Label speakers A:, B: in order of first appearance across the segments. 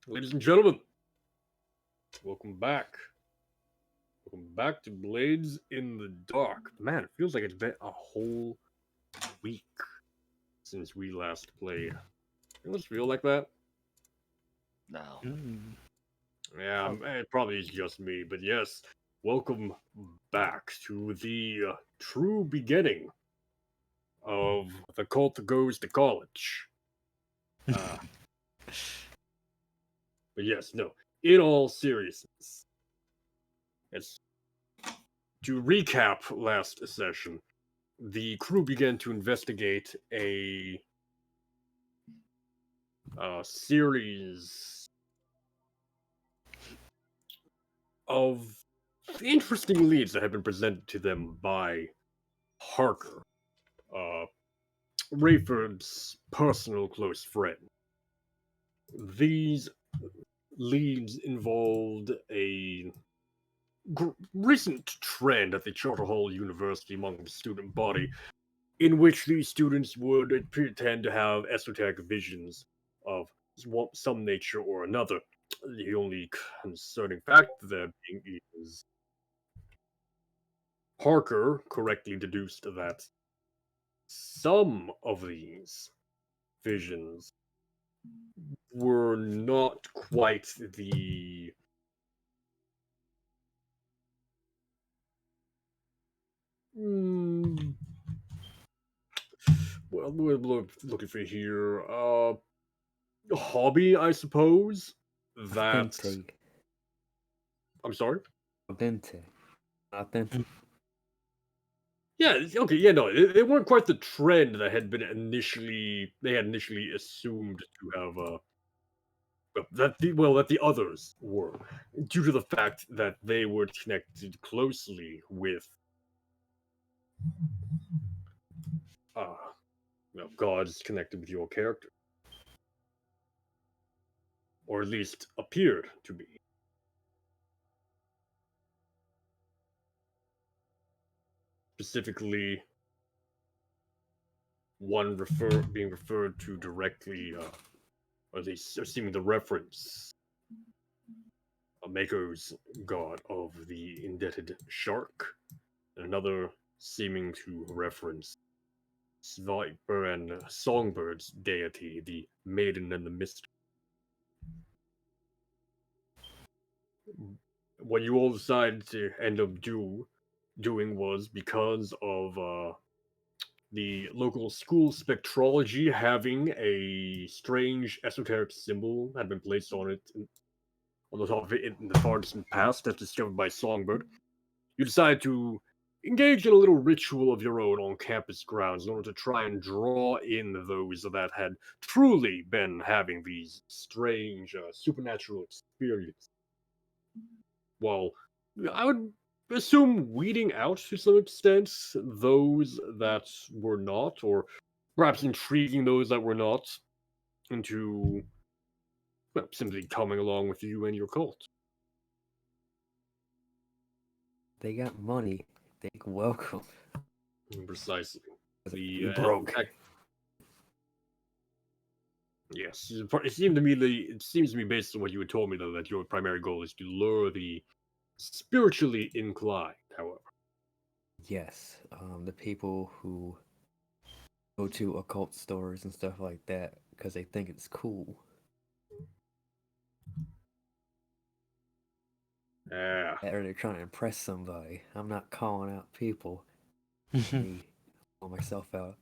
A: Ladies and gentlemen, welcome back. Welcome back to Blades in the Dark. Man, it feels like it's been a whole week since we last played. Does it feel like that?
B: No.
A: Yeah, it probably is just me, but yes, welcome back to the true beginning of The Cult Goes to College. Uh, but yes, no, in all seriousness, it's to recap last session. The crew began to investigate a series of interesting leads that have been presented to them by Harker, uh, Rayford's personal close friend. These leads involved a recent trend at the Charterhall University among the student body, in which these students would pretend to have esoteric visions of some nature or another. The only concerning fact there being is Parker correctly deduced that some of these visions were not quite the mm, well, we're looking for here hobby, I suppose. That
C: Authentic.
A: I'm sorry.
C: Authentic. Authentic.
A: Yeah, okay, yeah, no, they weren't quite the trend that had been initially they had initially assumed to have that the others were, due to the fact that they were connected closely with uh gods connected with your character, or at least appeared to be. Specifically, one being referred to directly, or at least seeming to reference Mako's god of the indebted shark, and another seeming to reference Viper and Songbird's deity, the Maiden and the Mist. What you all decided to end up doing was because of the local school spectrology having a strange esoteric symbol had been placed on it on the top of it in the far distant past, as discovered by Songbird. You decide to engage in a little ritual of your own on campus grounds in order to try and draw in those that had truly been having these strange supernatural experiences. While I would assume weeding out to some extent those that were not, or perhaps intriguing those that were not into simply coming along with you and your cult.
C: They got money. They welcome.
A: Precisely.
C: We broke.
A: Yes, it seems to me based on what you had told me though that your primary goal is to lure the spiritually inclined. However,
C: Yes. The people who go to occult stores and stuff like that because they think it's cool.
A: yeah,
C: Or they're trying to impress somebody. I'm not calling out people. Me, call myself out.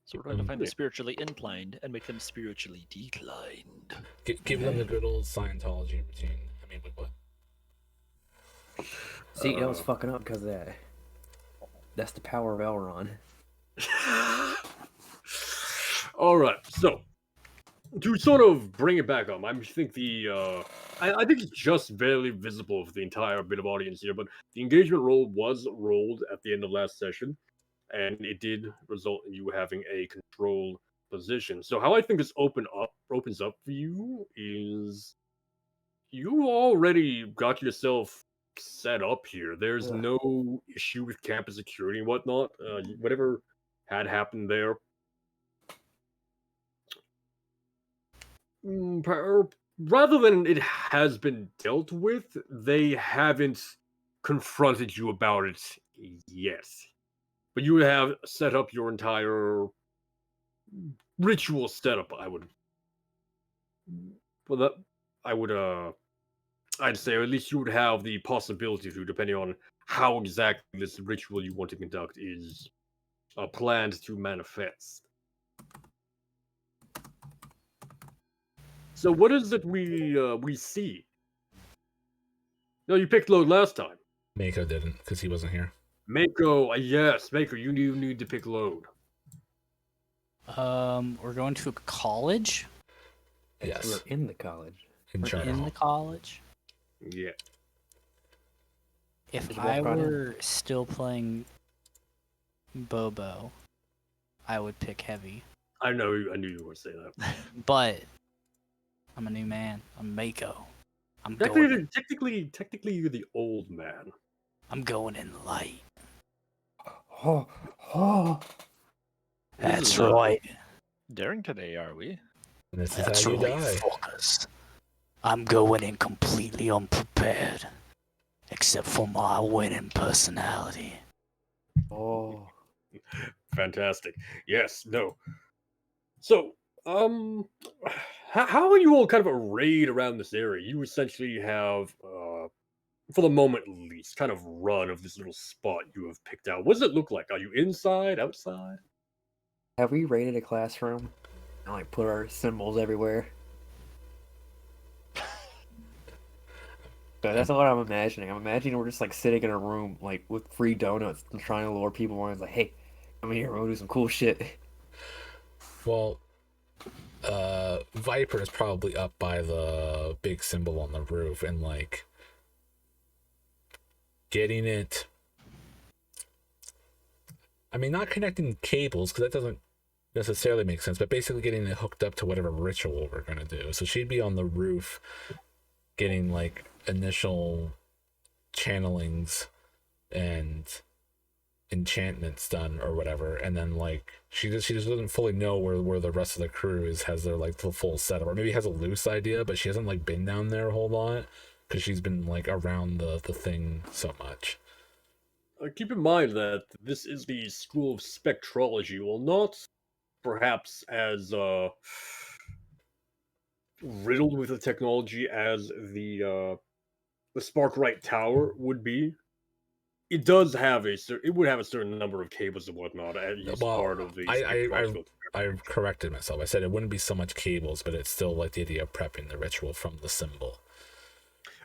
B: So we're going to find the spiritually inclined and make them spiritually declined.
D: Give them the good old Scientology routine. I mean, like what?
C: See, that was fucking up because of that. That's the power of Elrond.
A: All right, so to sort of bring it back up, I think I think it's just barely visible for the entire bit of audience here, but the engagement roll was rolled at the end of last session, and it did result in you having a control position. So how I think this opens up for you is you already got yourself set up here. There's no issue with campus security and whatnot. Whatever had happened there Rather than it has been dealt with, they haven't confronted you about it yet. But you have set up your entire ritual setup. Well, that I would I'd say, or at least you would have the possibility to, depending on how exactly this ritual you want to conduct is planned to manifest. So, what is it we see? No, you picked load last time.
D: Mako didn't because he wasn't here.
A: Mako, yes, Mako, you need to pick load.
E: We're going to a college.
D: Yes,
C: We're in the college.
D: in
E: We're
D: Charter
E: in
D: Hall.
E: the college.
A: Yeah.
E: If
C: Just
E: I
C: walk right in.
E: were still playing Bobo, I would pick heavy.
A: I knew you were going to say that.
E: But I'm a new man. I'm Mako. I'm going.
A: Technically, you're the old man.
E: I'm going in light.
C: Oh, oh.
E: That's
A: is
E: right.
B: Daring today, are we?
D: And this
E: That's
D: is how you
E: right,
D: die.
E: fuckers. I'm going in completely unprepared, except for my winning personality.
C: Oh.
A: Fantastic. Yes. No. So, how are you all kind of arrayed around this area? You essentially have, for the moment at least, kind of run of this little spot you have picked out. What does it look like? Are you inside, outside?
C: Have we raided a classroom and like put our symbols everywhere? So that's what I'm imagining. I'm imagining we're just like sitting in a room like with free donuts and trying to lure people on. It's like, hey, come here, we'll do some cool shit.
D: Well, Viper is probably up by the big symbol on the roof and like getting it. I mean, not connecting cables because that doesn't necessarily make sense, but basically getting it hooked up to whatever ritual we're gonna do. So she'd be on the roof getting like initial channelings and enchantments done or whatever, and then like she just doesn't fully know where the rest of the crew has their like the full setup, or maybe has a loose idea, but she hasn't like been down there a whole lot because she's been like around the thing so much.
A: Keep in mind that this is the school of spectrology. Well, not perhaps as riddled with the technology as the Sparkrite Tower would be. It does have it would have a certain number of cables and whatnot as
D: Well,
A: part of the
D: I corrected myself. I said it wouldn't be so much cables, but it's still like the idea of prepping the ritual from the symbol.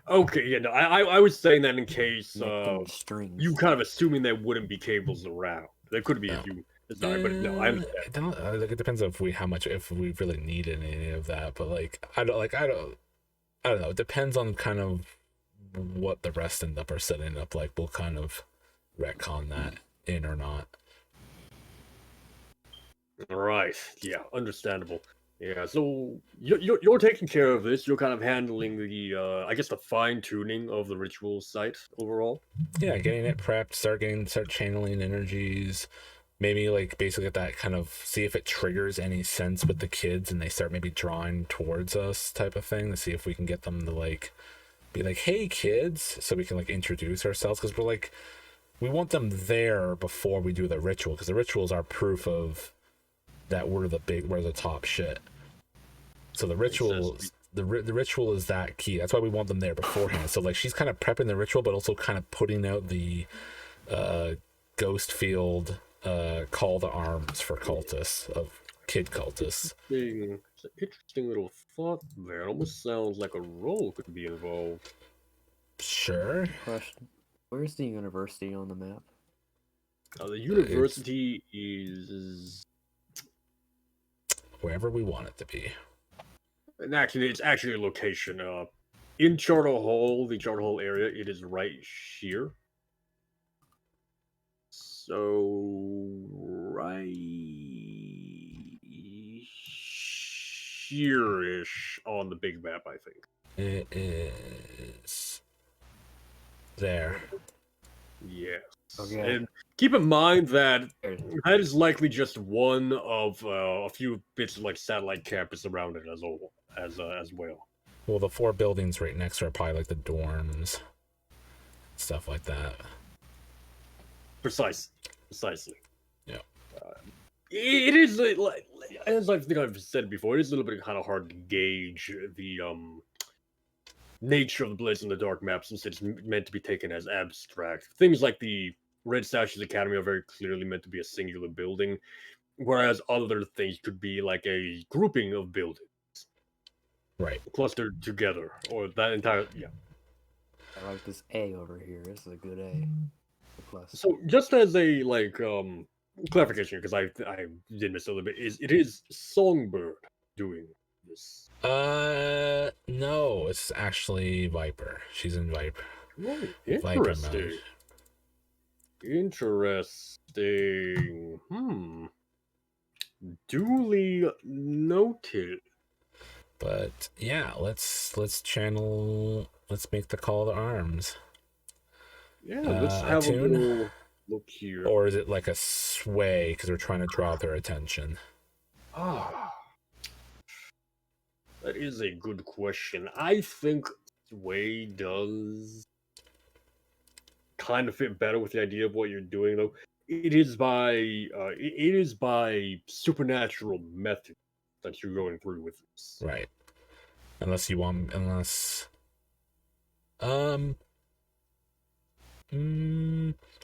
A: Okay, yeah, no, I was saying that in case
C: Connecting strings.
A: you kind of assuming there wouldn't be cables around. There could be
D: No.
A: if you design, but no, I understand.
D: Like it depends if we really need any of that, but like I don't know. It depends on kind of what the rest end up are setting up. Like we'll kind of retcon that in or not.
A: Right, yeah, understandable. Yeah, so you're taking care of this. You're kind of handling the I guess the fine tuning of the ritual site overall.
D: Yeah, getting it prepped, start channeling energies, maybe like basically get that kind of see if it triggers any sense with the kids and they start maybe drawing towards us type of thing to see if we can get them to like be like, hey kids, so we can like introduce ourselves because we want them there before we do the ritual because the ritual is our proof of that we're the top shit. So the ritual the ritual is that key. That's why we want them there beforehand. So like she's kind of prepping the ritual, but also kind of putting out the ghost field call to arms for cultists of kid cultists.
A: It's an interesting little thought there. It almost sounds like a role could be involved.
D: Sure.
C: Question: where's the university on the map?
A: The university is
D: Wherever we want it to be.
A: and actually it's actually a location. In Charter Hall, the Charter Hall area, it is right here. So right here-ish on the big map, I think.
D: It is there.
A: Yes.
C: Okay.
A: And keep in mind that
C: There's-
A: that is likely just one of a few bits of like satellite campus around it as well.
D: Well, the 4 buildings right next to are probably like the dorms, stuff like that.
A: Precisely.
D: Yeah.
A: It is like as I think I've said before, it is a little bit kind of hard to gauge the nature of the Blades in the Dark map since it's meant to be taken as abstract. Things like the Red Sashes Academy are very clearly meant to be a singular building, whereas other things could be like a grouping of buildings
D: Right.
A: clustered together, or that entire
C: I like this A over here. This is a good A. A plus.
A: So just as a clarification, because I did miss a little bit, it is Songbird doing this.
D: No, it's actually Viper. She's in Viper.
A: Oh,
D: Viper
A: interesting.
D: mode.
A: Interesting. Duly noted.
D: But yeah, let's make the call to arms.
A: Yeah, let's have a
D: attune?
A: little look here.
D: Or is it like a sway because we're trying to draw their attention?
A: Ah, that is a good question. I think Sway does kind of fit better with the idea of what you're doing, though. It is by supernatural method that you're going through with this.
D: Right. Unless you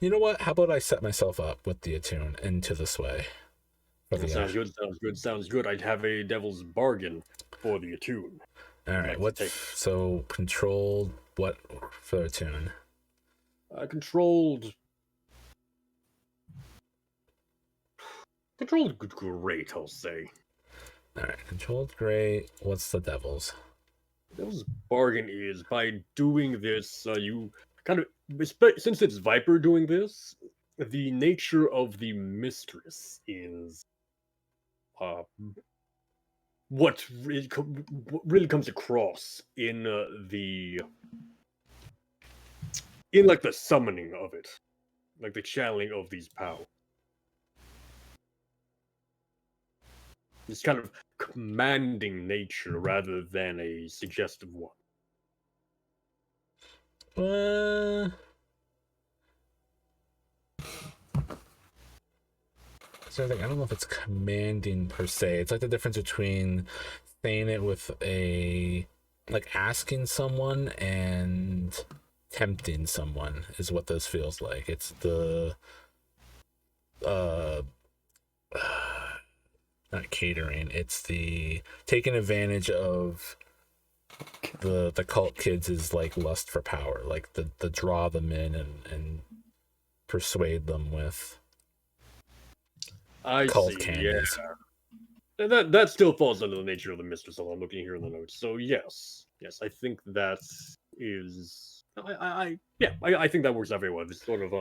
D: know what? How about I set myself up with the attune into the sway?
A: Sounds good. I'd have a devil's bargain for the attune.
D: All right.
A: Like to take
D: So controlled what for the attune?
A: Controlled great, I'll say.
D: All right. Controlled great. What's the devil's?
A: Devil's bargain is by doing this, you kind of since it's Viper doing this, the nature of the mistress is what really comes across in like the summoning of it, like the channeling of these powers. This kind of commanding nature rather than a suggestive one.
D: So I don't know if it's commanding per se. It's like the difference between saying it with like asking someone and tempting someone is what this feels like. It's the not catering. It's the taking advantage of the cult kids is like lust for power, like the draw them in and persuade them with cult candies.
A: Yeah. And that still falls under the nature of the mistress. I'm looking here in the notes. So yes, I think that is. I think that works out very well. This sort of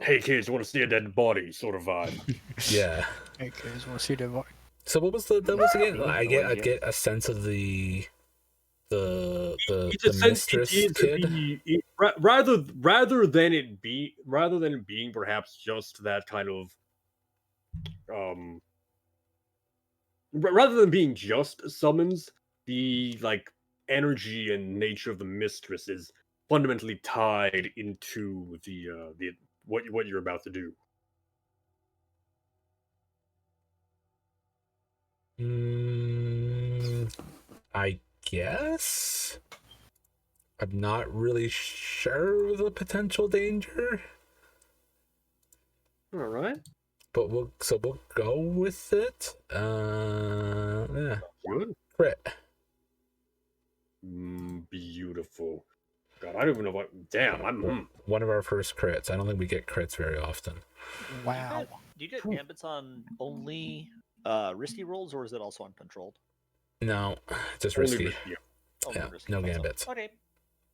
A: hey kids, want to see a dead body sort of vibe.
D: Yeah.
E: Hey guys, want to see the
D: So what was the devil's again? I get a sense of the mistress kid.
A: Rather than it being perhaps just that kind of rather than being just summons, the like energy and nature of the mistress is fundamentally tied into the what you're about to do.
D: I guess I'm not really sure of the potential danger.
A: All right.
D: But we'll go with it. Yeah.
A: Good.
D: Crit.
A: Beautiful. God, I don't even know what. Damn, I'm.
D: One of our first crits. I don't think we get crits very often.
E: Wow.
B: Do you get gambits on only risky rolls, or is it also on controlled?
D: No, just
A: Only
D: risky.
A: risky, yeah.
B: Only
D: Yeah,
B: risky,
D: no
B: that's all.
D: gambits.
B: Okay.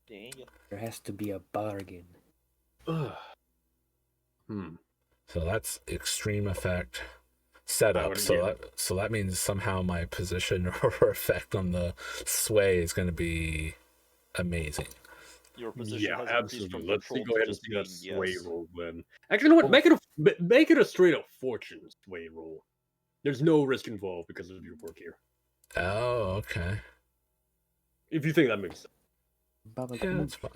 B: Dang you.
C: There has to be a bargain.
D: So that's extreme effect setup.
A: would-
D: So that means somehow my position or effect on the sway is going to be amazing.
B: Your position
A: Yeah,
B: has increased from
A: absolutely. Let's
B: control
A: go
B: to
A: ahead and
B: just
A: see that
B: being
A: sway
B: yes.
A: roll then. Actually, you know what? Make it a straight up fortune sway roll. There's no risk involved because of your work here.
D: Oh, okay.
A: If you think that makes sense.
C: Baba
D: Yeah,
C: Ganoush.
D: that's fine.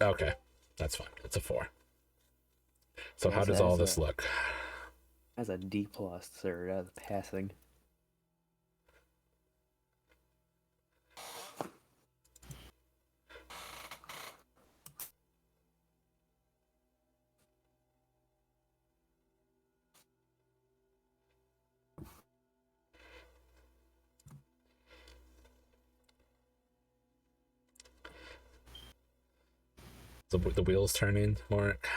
D: Okay, that's fine. It's a 4. So
C: Yeah,
D: how does all this
C: a,
D: look?
C: That's a D plus, sir. That's passing.
D: The wheels turning, Mark.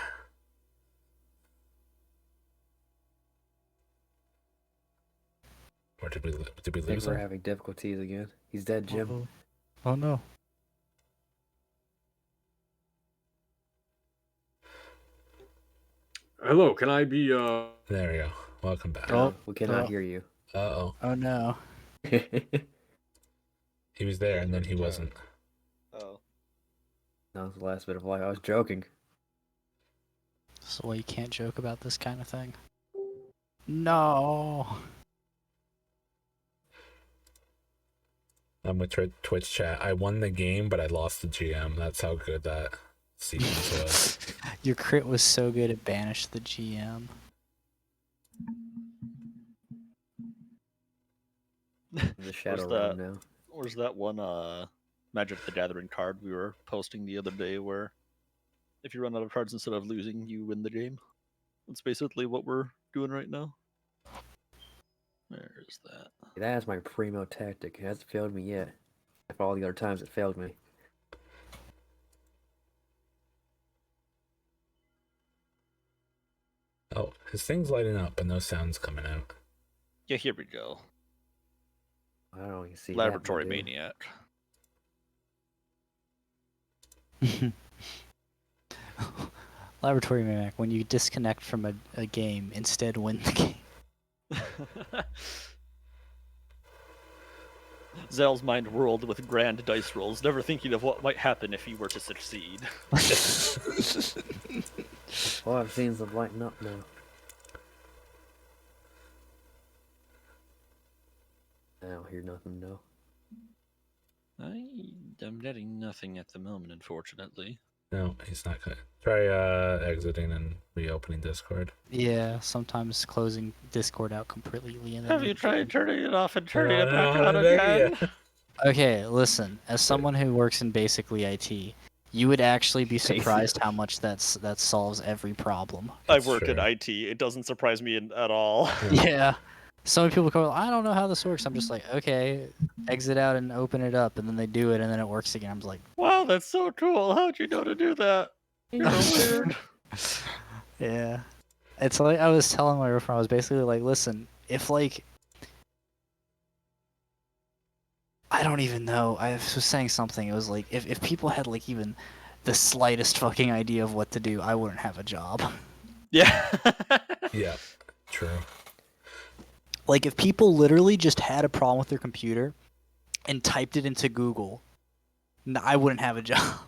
D: Or did we
C: I think
D: lose
C: we're
D: him?
C: having difficulties again. He's dead, Jim.
E: Oh no.
A: Hello, can I be
D: There we go. Welcome back.
E: Oh.
C: We cannot
E: oh.
C: hear you.
D: Uh-oh.
E: Oh no.
D: He was there and then he wasn't.
B: Oh.
C: That was the last bit of life. I was joking.
E: So you can't joke about this kind of thing. No.
D: I'm with Twitch chat. I won the game, but I lost the GM. That's how good that sequence was.
E: Your crit was so good it banished the GM.
C: The shadow
B: that?
C: realm now.
B: Where's that one Magic the Gathering card we were posting the other day where if you run out of cards instead of losing, you win the game? That's basically what we're doing right now. Where's that?
C: That is my primo tactic. It hasn't failed me yet. After all the other times it failed me.
D: Oh, his thing's lighting up and no sound's coming out.
B: Yeah, here we go.
C: I don't know. You see.
B: Laboratory
C: happening, dude.
B: Maniac.
E: Laboratory Maniac, when you disconnect from a game, instead win the game.
B: Zell's mind whirled with grand dice rolls, never thinking of what might happen if he were to succeed.
C: Well, I've seen some lighting up now. I don't hear nothing, no.
B: I'm getting nothing at the moment, unfortunately.
D: No, he's not gonna. Try exiting and reopening Discord.
E: Yeah, sometimes closing Discord out completely and then
B: Have you tried turning it off and turning it
D: No,
B: back
D: no,
B: on
D: there
B: again?
E: Okay, listen. As someone who works in basically IT, you would actually be
C: Basically.
E: surprised how much that solves every problem.
B: I've worked in
D: Sure.
B: IT. It doesn't surprise me at all.
E: Yeah. So many people go, I don't know how this works. I'm just like, okay, exit out and open it up, and then they do it, and then it works again. I'm just like,
B: Wow, that's so cool. How'd you know to do that? You're weird.
E: yeah. It's like I was telling my girlfriend, I was basically like, listen, if like, I don't even know. I was saying something. It was like, if people had like even the slightest fucking idea of what to do, I wouldn't have a job.
B: Yeah.
D: Yeah, true.
E: Like if people literally just had a problem with their computer and typed it into Google, I wouldn't have a job.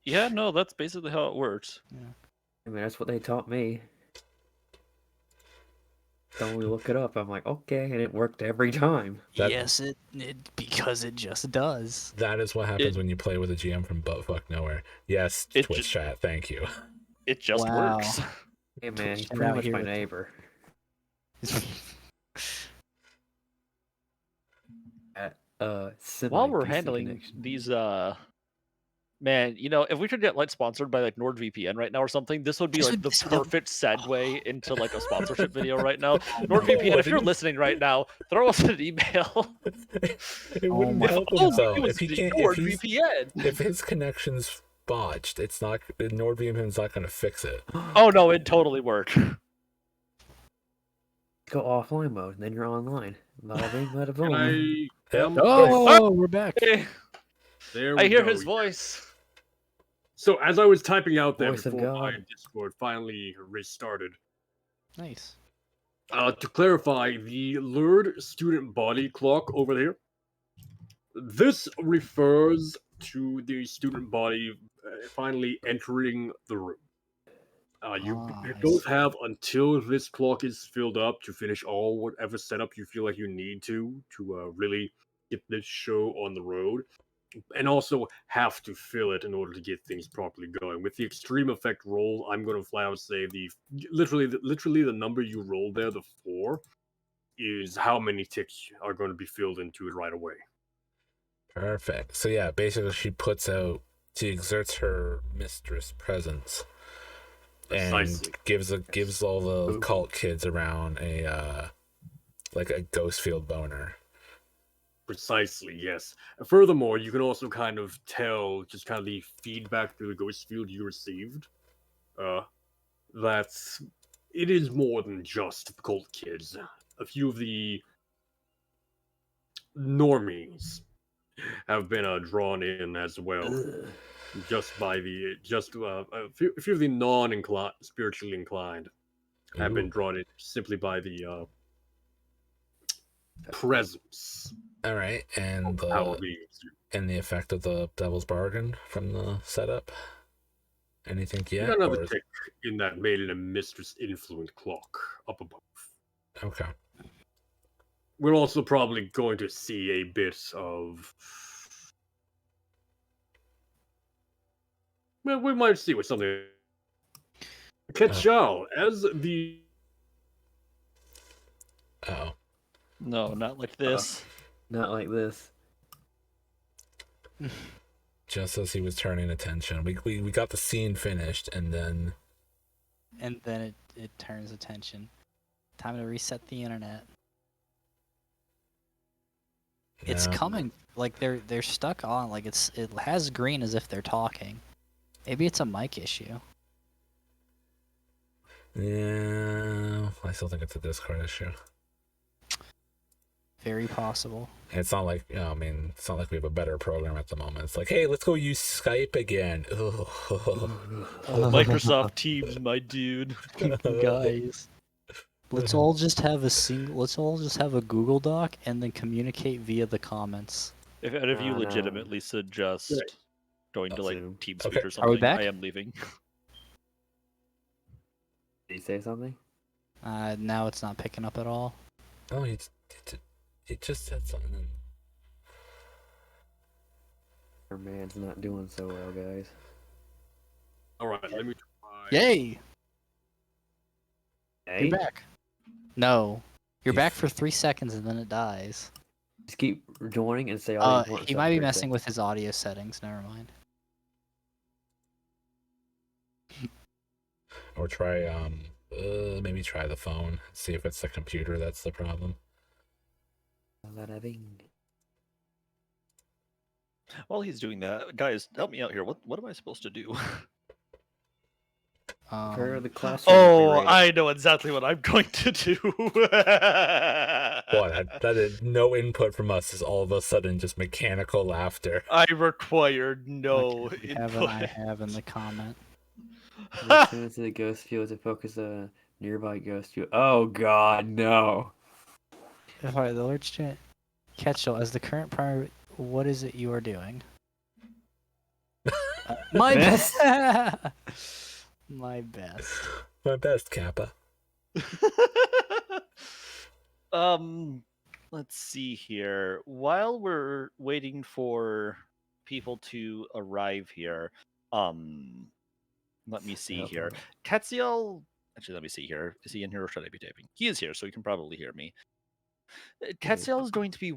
B: Yeah, no, that's basically how it works.
C: I mean, that's what they taught me. So we look it up. I'm like, okay, and it worked every time.
D: That-
E: Yes, it because it just does.
D: That is what happens when you play with a GM from buttfuck nowhere. Yes,
B: It
D: Twitch chat, thank you.
B: It just
E: Wow.
B: works.
C: Hey man, he's
E: Get
C: pretty
E: out
C: much
E: here
C: my
E: with-
C: neighbor. At
B: While we're
C: semi-decent
B: handling
C: connection.
B: these, man, you know, if we could get like sponsored by like NordVPN right now or something, this would be
E: This
B: like
E: would-
B: the
E: this would-
B: perfect segue into like a sponsorship video right now. NordVPN, if you're listening right now, throw us an email.
D: It wouldn't
E: my
D: help
B: Oh,
D: him though.
B: it was
D: If he
B: the
D: can't,
B: NordVPN.
D: if his connection's botched, it's not NordVPN's not gonna fix it.
B: Oh no, it totally worked.
C: Go offline mode, and then you're online. Bada bing, bada boom.
A: Can I?
D: Yep.
E: Oh, we're back.
B: Hey,
A: There
B: I
A: we
B: hear
A: go.
B: his voice.
A: So as I was typing out there
C: Voice of
A: before my
C: God.
A: Discord finally restarted,
E: Nice.
A: To clarify, the lured student body clock over there, this refers to the student body finally entering the room. You
E: I
A: both
E: see.
A: have until this clock is filled up to finish all whatever setup you feel like you need to really get this show on the road, and also have to fill it in order to get things properly going. With the extreme effect roll, I'm going to flat out say literally the number you rolled there, the 4, is how many ticks are going to be filled into it right away.
D: Perfect. So yeah, basically she exerts her mistress presence
A: Precisely.
D: and gives all the cult kids around a like a ghost field boner.
A: Precisely, yes. Furthermore, you can also kind of tell just kind of the feedback through the ghost field you received. That it is more than just the cult kids. A few of the normies have been drawn in as well,
C: Ugh.
A: just by the a few of the spiritually inclined have been
D: Ooh.
A: drawn in simply by the presence
D: All right, and
A: of power
D: the
A: being exuded.
D: and the effect of the devil's bargain from the setup. Anything
A: You
D: yet?
A: got another
D: Or
A: tick in that maiden and mistress influent clock up above.
D: okay.
A: We're also probably going to see a bit of. Well, we might see with something. Ketchal, as the.
D: Oh.
B: No, not like this.
C: Not like this.
D: Just as he was turning attention, we got the scene finished, and then
E: And then it turns attention. Time to reset the internet. It's
D: no.
E: coming. Like they're stuck on. Like it has green as if they're talking. Maybe it's a mic issue.
D: Yeah, I still think it's a Discord issue.
E: Very possible.
D: It's not like I mean, it's not like we have a better program at the moment. It's like, hey, let's go use Skype again. Ugh.
B: Microsoft Teams, my dude.
E: Guys, let's all just have a Google Doc and then communicate via the comments.
B: If any of you
C: No.
B: legitimately suggest
A: Right.
B: going to like
C: Zoom.
B: TeamSpeak
D: Okay.
B: or
E: Are
B: something,
E: we back?
B: I am leaving.
C: Did you say something?
E: Now it's not picking up at all.
D: Oh, he just said something.
C: Our man's not doing so well, guys.
A: Alright, let me try.
E: Yay!
C: Hey,
E: You're back. No, you're
D: You
E: back
D: f-
E: for 3 seconds and then it dies.
C: just keep joining and say all the important
E: He
C: stuff
E: might be
C: for a
E: messing
C: second.
E: with his audio settings. Never mind.
D: Or try maybe try the phone. See if it's the computer that's the problem.
C: Bada-bing.
B: While he's doing that, guys, help me out here. What am I supposed to do?
C: Prepare the classroom.
B: Oh,
C: to be ready.
B: I know exactly what I'm going to do.
D: What? That is no input from us. Is all of a sudden just mechanical laughter.
B: I required no
E: Okay, we have an
B: input.
E: I have in the comment.
C: Return to the ghost field to focus on a nearby ghost field. Oh God, no!
E: Alright, the Lord's Chant. Ketchel, as the current primary, what is it you are doing? My
C: Best.
E: best. My best.
D: My best, Kappa.
B: Let's see here. While we're waiting for people to arrive here, let me see
C: Help
B: here.
C: out.
B: Ketsiel, actually, let me see here. Is he in here or should I be taping? He is here, so he can probably hear me. Ketsiel is going to be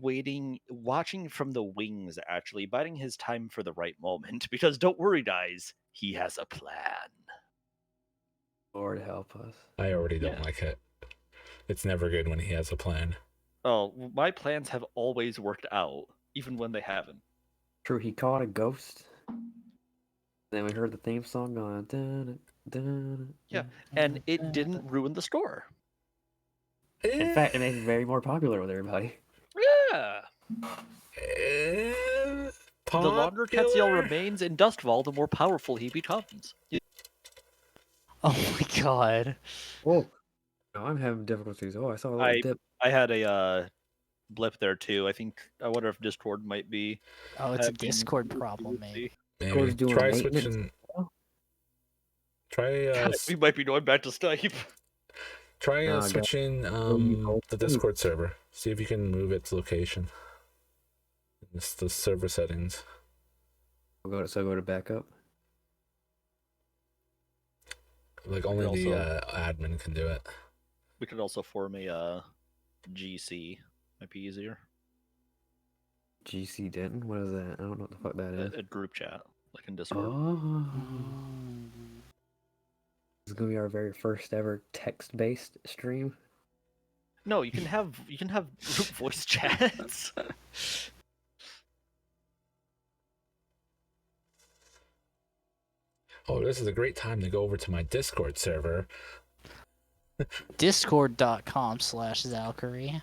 B: watching from the wings, actually, biding his time for the right moment. Because don't worry, guys, he has a plan.
C: Lord help us.
D: I already don't
B: Yeah.
D: like it. It's never good when he has a plan.
B: Oh, my plans have always worked out, even when they haven't.
C: True, he caught a ghost. Then we heard the theme song going. Dun, dun,
B: Yeah,
C: dun,
B: and
C: dun,
B: it
C: dun,
B: didn't
C: dun.
B: ruin the score.
C: In fact, it made him very more popular with everybody.
B: Yeah.
D: The
B: The longer Ketsiel remains in Dustval, the more powerful he becomes.
E: Oh my god.
C: Whoa. No, I'm having difficulties. Oh, I saw a little
B: I
C: dip.
B: I had a blip there too. I wonder if Discord might be
E: Oh, it's a
B: having
E: Discord
B: whoopsie
E: problem,
B: whoopsie.
E: maybe.
D: Maybe
C: Discord's doing
D: try
C: maintenance.
D: switching. Try
B: We might be going back to Skype.
D: try
C: Oh, God.
D: switching the Discord server. See if you can move its location. It's the server settings.
C: Go to backup.
D: Like
B: We
D: only
B: could
D: the
B: also-
D: admin can do it.
B: We could also form a GC. Might be easier.
C: GC Denton? What is that? I don't know what the fuck that is.
B: A group chat, like in Discord.
C: Oh. This is gonna be our very first ever text-based stream.
B: No, you can have group voice chats.
D: Oh, this is a great time to go over to my Discord server.
E: Discord.com/Zalkary.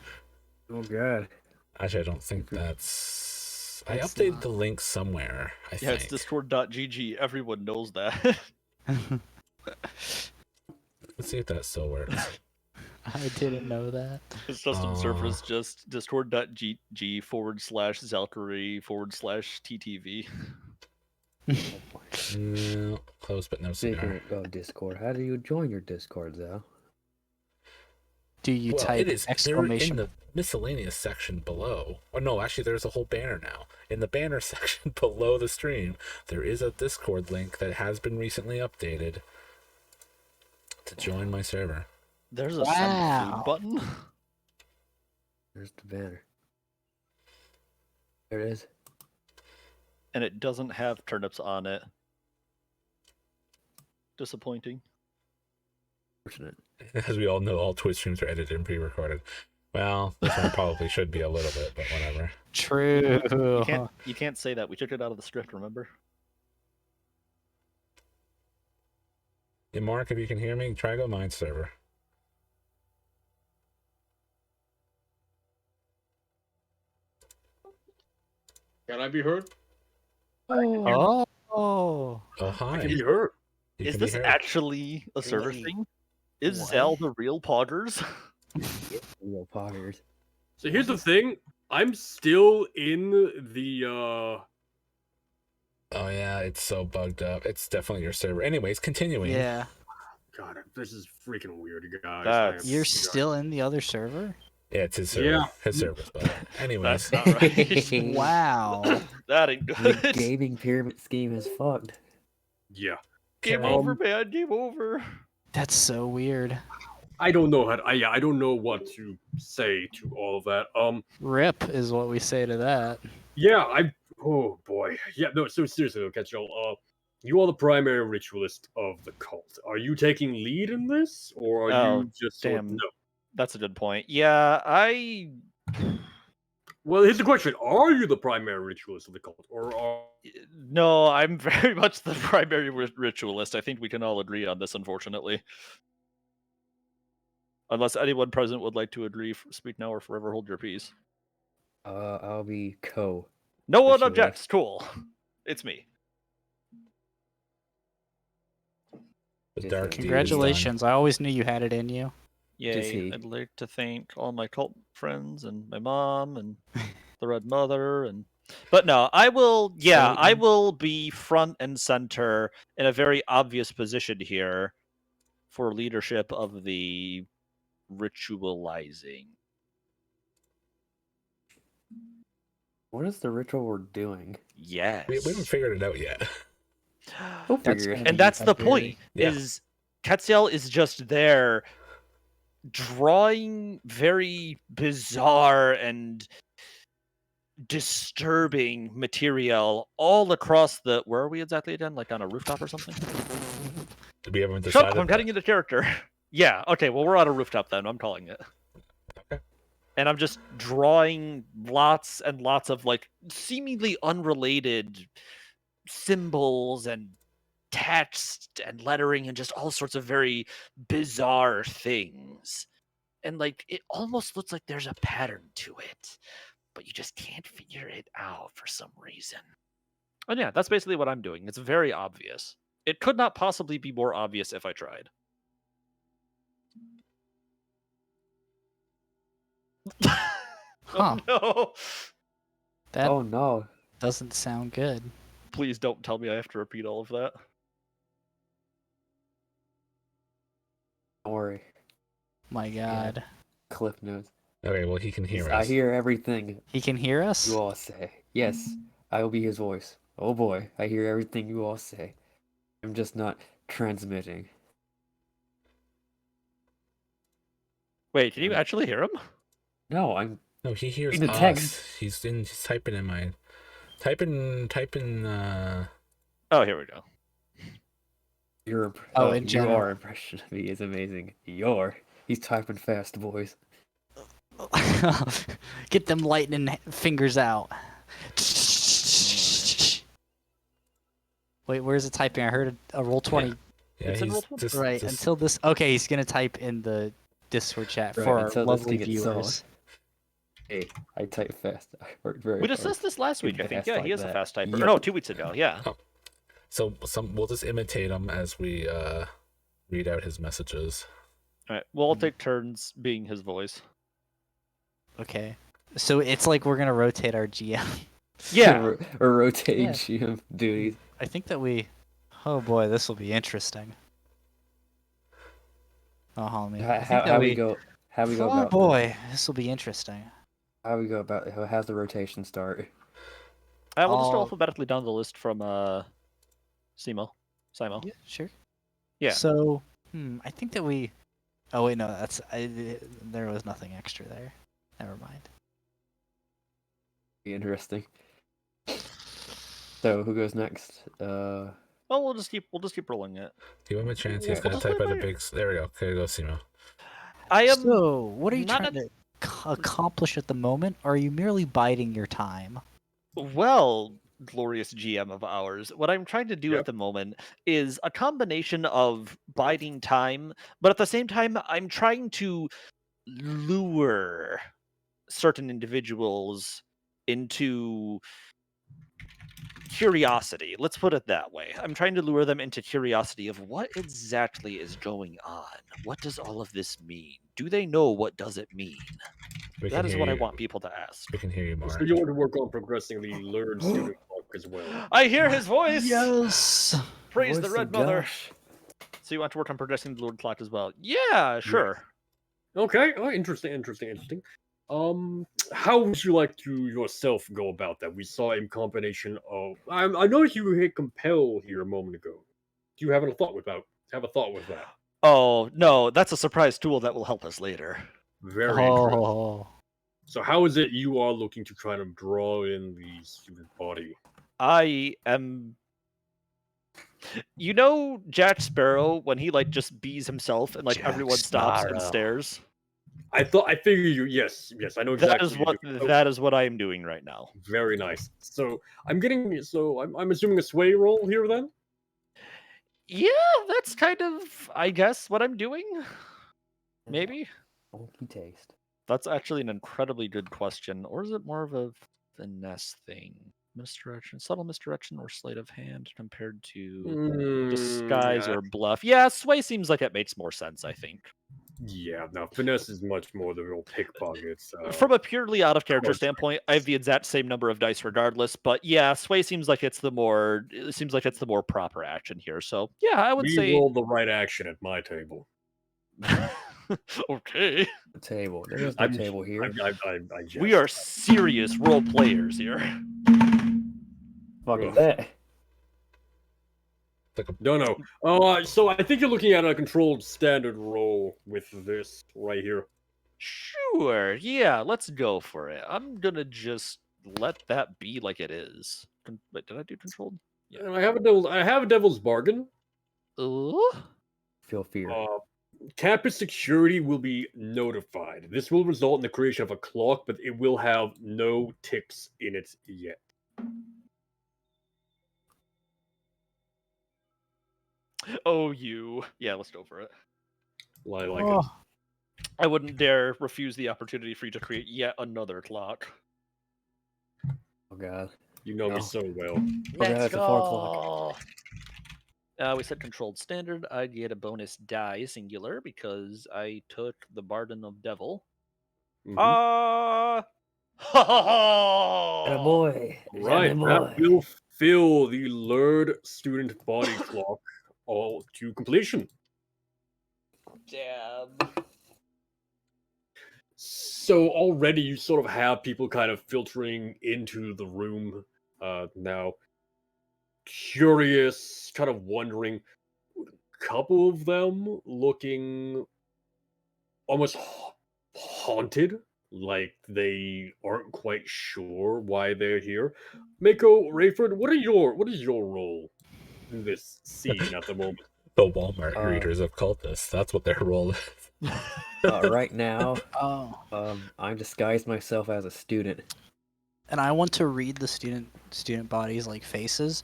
C: Oh god.
D: Actually, I don't think that's. I
E: That's
D: updated
E: not-
D: the link somewhere. I
B: Yeah, it's
D: think.
B: discord.gg. Everyone knows that.
D: Let's see if that still works.
E: I didn't know that.
B: Its custom surface just discord.gg/Zalkary/TTV.
D: No, close but no cigar.
C: Speaking of Discord, how do you join your Discord, Zal?
E: Do you
D: Well,
E: type
D: it is. They're
E: exclamation?
D: in the miscellaneous section below. Oh no, actually, there's a whole banner now. In the banner section below the stream, there is a Discord link that has been recently updated to join my server.
B: There's a send
E: Wow.
B: food button.
C: There's the banner. There it is.
B: And it doesn't have turnips on it. Disappointing.
C: Fortunate.
D: As we all know, all Twitch streams are edited and pre-recorded. Well, this one probably should be a little bit, but whatever.
E: True.
B: You can't say that. We took it out of the script, remember?
D: Hey, Mark, if you can hear me, try go mine server.
A: Can I be heard?
E: Oh.
D: Oh,
A: I
D: hi.
A: can be heard.
D: You
B: Is
D: can be
B: this
D: heard.
B: actually a server
E: Wait.
B: thing? Is
E: What?
B: Zell the real Poggers?
C: Real poggers.
A: So here's the thing. I'm still in the
D: Oh yeah, it's so bugged up. It's definitely your server. Anyways, continuing.
E: Yeah.
A: God, this is freaking weird, guys.
B: That's-
E: You're still in the other server?
D: Yeah, it's his server.
A: Yeah.
D: His server's bugged. Anyways,
B: That's not right.
E: Wow.
B: That ain't
C: The
B: good.
C: gaming pyramid scheme is fucked.
A: Yeah.
B: Game
D: Um,
B: over, man. Game over.
E: That's so weird.
A: I don't know how to, I don't know what to say to all of that.
E: Rip is what we say to that.
A: Yeah, oh boy. Yeah, no, so seriously though, Ketchel, you are the primary ritualist of the cult. Are you taking lead in this? Or are
B: Oh,
A: you just sort of-
B: damn.
A: no?
B: That's a good point. Yeah,
A: Well, here's the question. Are you the primary ritualist of the cult? Or are
B: No, I'm very much the primary ritualist. I think we can all agree on this, unfortunately. Unless anyone present would like to agree, speak now or forever hold your peace.
C: I'll be co.
B: No one
C: Ritualist.
B: objects. Cool. It's me.
D: the dark deed is done.
E: Congratulations. I always knew you had it in you.
C: Just
B: Yay.
C: he.
B: I'd like to thank all my cult friends and my mom and the Red Mother and but no, I will I will be front and center in a very obvious position here for leadership of the ritualizing.
C: What is the ritual we're doing?
B: Yes.
D: We haven't figured it out yet.
C: We'll
E: That's
C: figure it
E: gonna
C: out.
B: And that's the
E: February.
B: point.
D: Yeah.
B: Is Ketziel is just there drawing very bizarre and disturbing material all across the where are we exactly again? Like on a rooftop or something?
D: We haven't
B: Shut
D: decided.
B: up, I'm getting into character. Yeah, okay, well we're on a rooftop then, I'm calling it.
D: Okay.
B: And I'm just drawing lots and lots of like seemingly unrelated symbols and text and lettering and just all sorts of very bizarre things. And like it almost looks like there's a pattern to it, but you just can't figure it out for some reason. And yeah, that's basically what I'm doing. It's very obvious. It could not possibly be more obvious if I tried.
E: Huh.
B: Oh, no.
E: That
C: Oh no.
E: doesn't sound good.
B: Please don't tell me I have to repeat all of that.
C: Don't worry.
E: My God.
C: Cliff notes.
D: Okay, well he can hear
C: I
D: us.
C: hear everything
E: He can hear us?
C: you all say. Yes, I will be his voice. Oh boy, I hear everything you all say. I'm just not transmitting.
B: Wait, can you actually hear him?
C: No, I'm
D: No, he hears
C: In the
D: us.
C: text.
D: He's typing in my typing
B: Oh, here we go.
E: In general.
C: your impression of me is amazing. He's typing fast, boys.
E: Get them lightning fingers out. Wait, where's the typing? I heard a roll 20.
D: yeah,
B: It's in
D: he's
B: roll 20.
D: just
E: Right, until this. Okay, he's going to type in the Discord chat
C: Right,
E: for our
C: until this
E: lovely
C: thing gets solved.
E: viewers.
C: Hey, I type fast. I work very
B: We
C: hard.
B: discussed this last week, I think.
C: Fast
B: Yeah,
C: like
B: he is a
C: that.
B: fast typer.
C: Yep.
B: No, 2 weeks ago. Yeah.
D: so we'll just imitate him as we read out his messages.
B: All right. We'll all take turns being his voice.
E: Okay. So it's like we're going to rotate our GM.
B: Yeah.
C: Or rotating
E: Yeah.
C: GM duties.
E: I think that we. Oh boy, this will be interesting. Oh, hold on. I think that
C: How we go? How we go
E: Oh
C: about?
E: boy, this will be interesting.
C: How we go about? How's the rotation start?
B: We'll just go
E: I'll-
B: alphabetically down the list from Simo.
E: Yeah, sure.
B: Yeah.
E: So, I think that we. Oh wait, no, there was nothing extra there. Never mind.
C: Be interesting. So who goes next?
B: Well, we'll just keep rolling it.
D: Give him a chance.
B: Yeah,
D: He's
B: we'll
D: gonna
B: just
D: type
B: wait
D: out a
B: my-
D: big. There we go. Okay, go Simo.
B: I am
E: So, what are you
B: not
E: trying to accomplish at the moment? Or are you merely biding your time?
B: well, glorious GM of ours. What I'm trying to do
A: Yep.
B: at the moment is a combination of biding time, but at the same time, I'm trying to lure certain individuals into curiosity. Let's put it that way. I'm trying to lure them into curiosity of what exactly is going on. What does all of this mean? Do they know what does it mean?
D: We
B: That
D: can
B: is
D: hear
B: what I
D: you.
B: want people to ask.
D: We can hear you,
A: So
D: Mark.
A: you want to work on progressing the learned student block as well.
B: I hear his voice.
E: Yes.
B: Praise the
C: Voice
B: Red
C: of
B: Mother.
C: Josh.
B: So you want to work on progressing the Lord Clock as well? Yeah, sure.
A: Okay, interesting. How would you like to yourself go about that? We saw a combination of. I noticed you hit compel here a moment ago. Do you have a thought with that?
B: Oh no, that's a surprise tool that will help us later.
A: Very interesting.
E: Oh.
A: So how is it you are looking to try to draw in the student body?
B: I am. You know Jack Sparrow when he like just bees himself and like
C: Jack
B: everyone stops and
C: Sparrow.
B: stares.
A: I figured you. Yes, I know exactly.
B: That is what I am doing right now.
A: Very nice. So I'm assuming a sway roll here then.
B: Yeah, that's kind of I guess what I'm doing. Maybe
C: Funky taste.
B: that's actually an incredibly good question, or is it more of a finesse thing? Misdirection, subtle misdirection, or sleight of hand compared to disguise
A: Yeah.
B: or bluff. Yeah, sway seems like it makes more sense. I think.
A: Yeah, no, finesse is much more the real pickpockets.
B: From a purely out of character
A: course.
B: standpoint, I have the exact same number of dice regardless. But yeah, sway seems like it's the more proper action here. So yeah, I would
A: we
B: say
A: roll the right action at my table.
B: okay.
C: The table. There is no
A: I'm-
C: table here.
A: I jest.
B: We are serious role players here.
C: Fuck is
A: Ugh.
C: that?
A: No. So I think you're looking at a controlled standard roll with this right here.
B: Sure, yeah, let's go for it. I'm gonna just let that be like it is. Wait, did I do controlled? Yeah.
A: And I have a devil's bargain.
C: Feel fear.
A: Campus security will be notified. This will result in the creation of a clock, but it will have no ticks in it yet.
B: Oh, you. Yeah, let's go for it.
A: Like it.
E: Oh.
B: I wouldn't dare refuse the opportunity for you to create yet another clock.
C: Oh god.
A: You know
C: No.
A: me so well.
C: Okay, that's a 4 o'clock.
B: We said controlled standard. I'd get a bonus die singular because I took the Barden of Devil.
A: Mhm.
C: And a boy.
A: Right, that will fill the lured student body clock all to completion.
B: Damn.
A: So already you sort of have people kind of filtering into the room now, curious, kind of wondering. Couple of them looking almost haunted, like they aren't quite sure why they're here. Mako, Rayford, what is your role in this scene at the moment?
D: The Walmart
C: Uh,
D: greeters of cultists. That's what their role is.
C: Right now,
E: Oh.
C: I'm disguised myself as a student.
E: And I want to read the student bodies like faces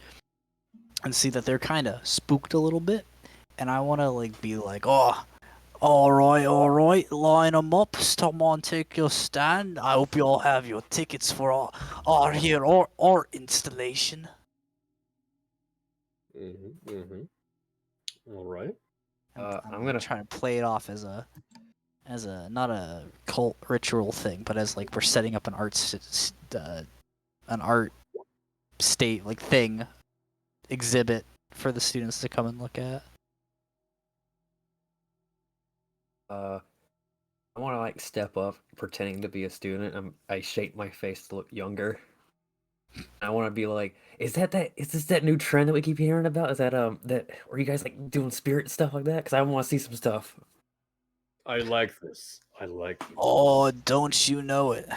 E: and see that they're kind of spooked a little bit. And I want to like be like, oh, all right, line them up. Someone take your stand. I hope you all have your tickets for our here art installation.
A: All right.
E: And
C: I'm gonna
E: try to play it off as a not a cult ritual thing, but as like we're setting up an art state like thing exhibit for the students to come and look at.
C: I want to like step up, pretending to be a student. I shape my face to look younger. I want to be like, is this that new trend that we keep hearing about? Is that that are you guys like doing spirit stuff like that? Because I want to see some stuff.
A: I like this. I like this.
E: Oh, don't you know it?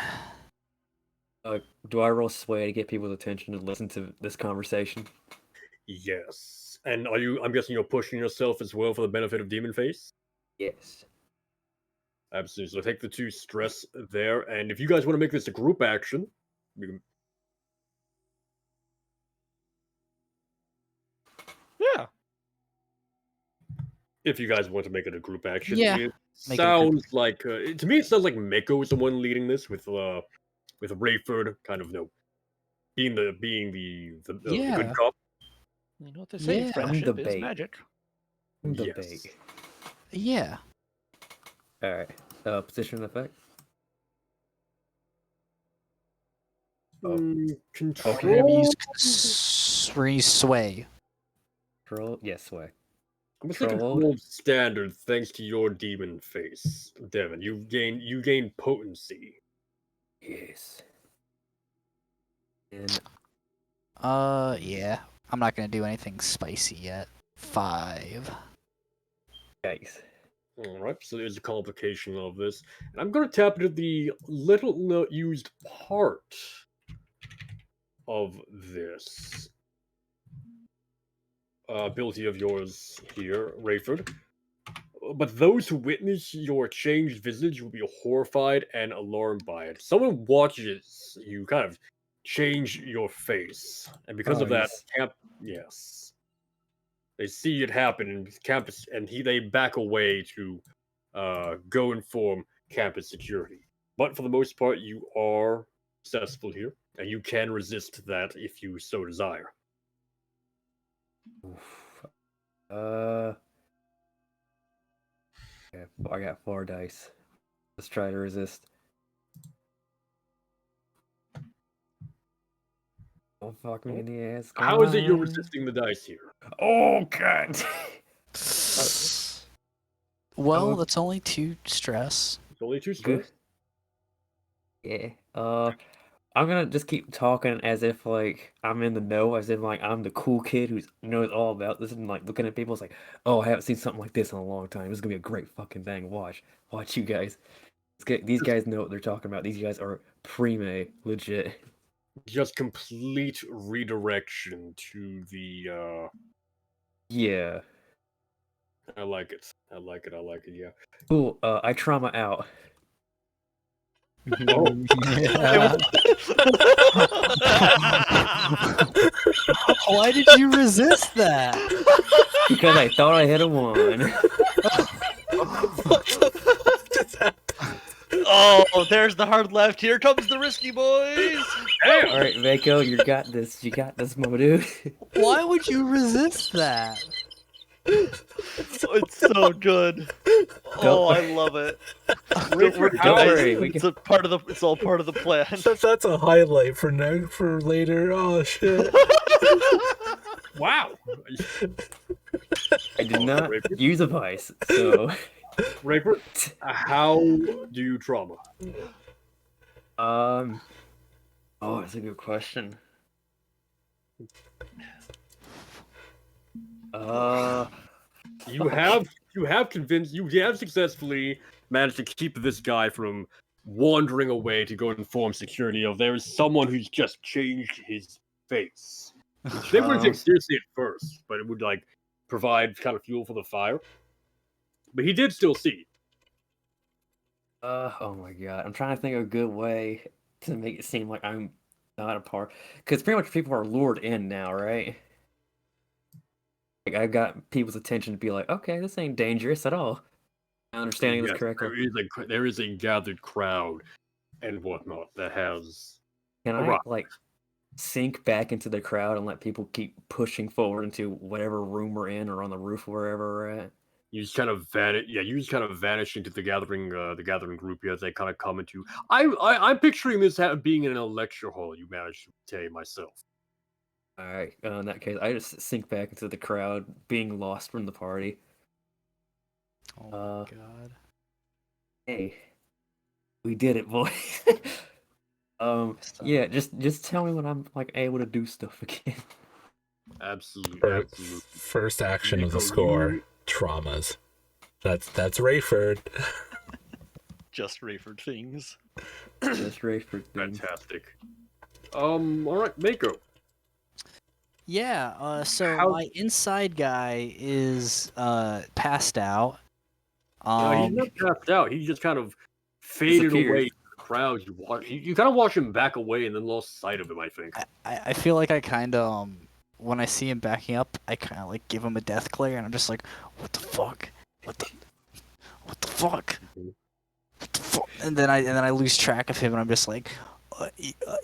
C: Do I roll sway to get people's attention to listen to this conversation?
A: Yes. And I'm guessing you're pushing yourself as well for the benefit of Demon Face?
C: Yes.
A: Absolutely. So take the 2 stress there, and if you guys want to make this a group action, we can...
B: Yeah.
A: If you guys want to make it a group action,
E: Yeah,
A: it
E: make it a group.
A: sounds like to me it sounds like Mako is the one leading this with Rayford kind of being the good
E: Yeah.
A: cop.
B: You know what they say?
E: Yeah.
C: I'm the
B: Friendship is
C: bait.
B: magic.
C: The
A: Yes.
C: bait.
E: Yeah.
C: All right. Position effect.
A: Control.
E: We're gonna use sway.
C: Control. Yes, sway.
A: I'm gonna say
C: Controlled.
A: controlled standard thanks to your demon face, Devin. You gain potency.
C: Yes. And
E: Yeah. I'm not gonna do anything spicy yet. 5.
C: yikes.
A: Alright, so there's a complication of this. And I'm gonna tap into the little used part of this ability of yours here, Rayford. But those who witness your changed visage will be horrified and alarmed by it. Someone watches you kind of change your face, and because of that, yes, they see it happen in campus, and they back away to go inform campus security. But for the most part, you are successful here, and you can resist that if you so desire.
C: Oof. Yeah, I got 4 dice. Let's try to resist. Don't fuck me in the ass. Come
A: How is it you're
C: on.
A: resisting the dice here?
C: Oh god.
E: Well, that's only 2 stress.
A: It's only 2
C: Good.
A: stress.
C: Yeah. I'm gonna just keep talking as if like I'm in the know, as if like I'm the cool kid who knows all about this, and like looking at people, it's like, oh, I haven't seen something like this in a long time. This is gonna be a great fucking thing. Watch you guys. These guys know what they're talking about. These guys are pre-made, legit.
A: Just complete redirection to the
C: Yeah.
A: I like it. I like it, yeah.
C: Cool. I trauma out.
E: Why did you resist that?
C: Because I thought I hit a 1.
B: Oh, there's the hard left. Here comes the risky boys.
C: All right, Mako, you got this. You got this, my dude.
E: Why would you resist that?
B: It's so good. Oh, I love it. Don't worry,
C: Don't
B: guys.
C: worry, we
B: It's a part of the. It's all part of the plan.
D: That's a highlight for for later. Oh shit!
A: Wow.
C: I did not
A: Rayford?
C: use a vice, so
A: Rayford, how do you trauma?
C: oh, that's a good question.
A: You have successfully managed to keep this guy from wandering away to go inform security of there is someone who's just changed his face. They wouldn't take seriously at first, but it would like provide kind of fuel for the fire. But he did still see.
C: Oh my god, I'm trying to think of a good way to make it seem like I'm not a part, because pretty much people are lured in now, right? Like I got people's attention to be like, okay, this ain't dangerous at all. I'm understanding this
A: Yes,
C: correctly.
A: there is a gathered crowd and whatnot that has.
C: Can I
A: Alright.
C: like sink back into the crowd and let people keep pushing forward into whatever room we're in or on the roof wherever we're at?
A: You just kind of vanish. Yeah, you just kind of vanish into the gathering group as they kind of come into. I'm picturing this being in a lecture hall. You managed to obtain myself.
C: All right, in that case, I just sink back into the crowd, being lost from the party.
E: Oh my god.
C: Hey, we did it, boys. Yeah, just tell me when I'm like able to do stuff again.
A: Absolutely.
D: First action of the
A: Nico,
D: score: traumas. That's Rayford.
B: Just Rayford things.
C: Just Rayford thing.
A: Fantastic. All right, Mako.
E: Yeah, so
A: How-
E: my inside guy is passed out.
A: He's not passed out. He just kind of faded
C: Disappeared.
A: away. Crowd, you kind of watch him back away and then lost sight of him. I think.
E: I feel like I kind of when I see him backing up, I kind of like give him a death glare, and I'm just like, what the fuck, what the fuck, what the fuck, and then I lose track of him, and I'm just like,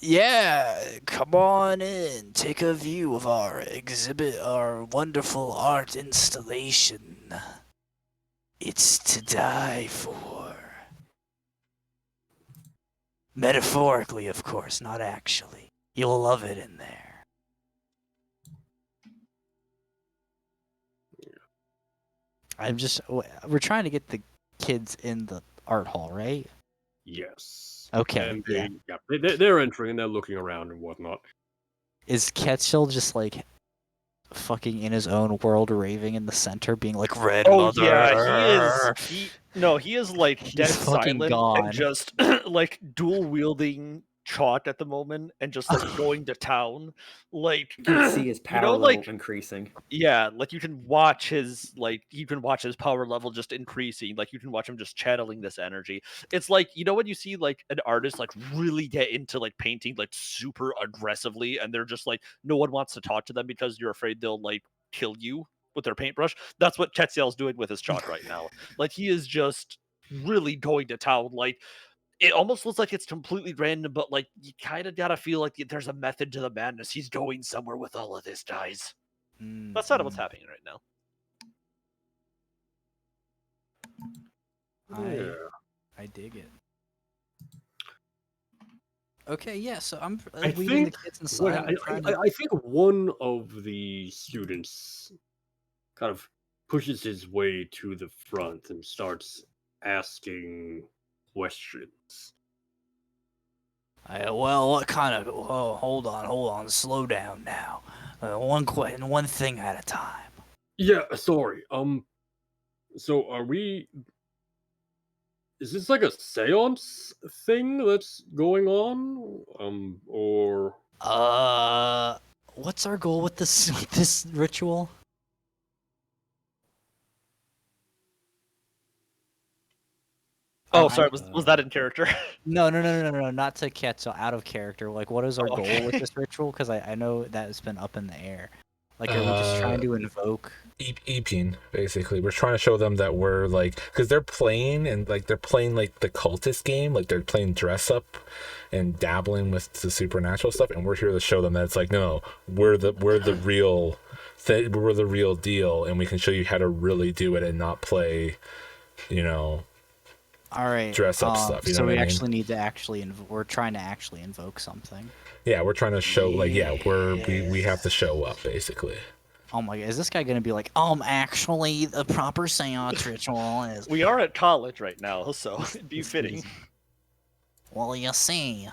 E: yeah, come on in, take a view of our exhibit, our wonderful art installation. It's to die for. Metaphorically, of course, not actually. You'll love it in there. We're trying to get the kids in the art hall, right?
A: Yes.
E: Okay,
A: And
E: yeah.
A: they're entering and they're looking around and whatnot.
E: Is Ketchel just like fucking in his own world, raving in the center, being like, "Red
B: Oh
E: mother"?
B: yeah, he is like
E: He's
B: dead
E: fucking
B: silent
E: gone.
B: and just like dual wielding Chalk at the moment and just like going to town. Like
C: You can see his power level
B: like
C: increasing.
B: yeah, like you can watch his power level just increasing. Like you can watch him just channeling this energy. It's like, you know, when you see like an artist like really get into like painting like super aggressively and they're just like no one wants to talk to them because you're afraid they'll like kill you with their paintbrush. That's what Ketziel's doing with his chalk right now. Like he is just really going to town. Like it almost looks like it's completely random, but like you kind of gotta feel like there's a method to the madness. He's going somewhere with all of this, guys. That's not what's happening right now.
E: I dig it. Okay, yeah. So I'm
A: I
E: leaving the
A: think
E: kids inside.
A: I think one of the students kind of pushes his way to the front and starts asking questions.
E: Well, what kind of? Oh, hold on, slow down now. One thing at a time.
A: Yeah, sorry. So are we? Is this like a séance thing that's going on? Or
E: What's our goal with this ritual?
B: Oh, sorry, was that in character?
E: No, not to Ketzel, out of character. Like, what is our goal with this ritual? Because I know that has been up in the air. Like, are we just trying to invoke?
D: Eeping, basically. We're trying to show them that we're like, because they're playing like the cultist game, like they're playing dress up and dabbling with the supernatural stuff, and we're here to show them that it's like, no, we're the real that we're the real deal, and we can show you how to really do it and not play,
E: All right.
D: dress up stuff. You know
E: so
D: what
E: we
D: I mean?
E: actually need to we're trying to actually invoke something.
D: Yeah, we're trying to show we have to show up basically.
E: Oh my god, is this guy gonna be like, actually, the proper seance ritual is...
B: We are at college right now, so it'd be fitting.
E: Well, you see.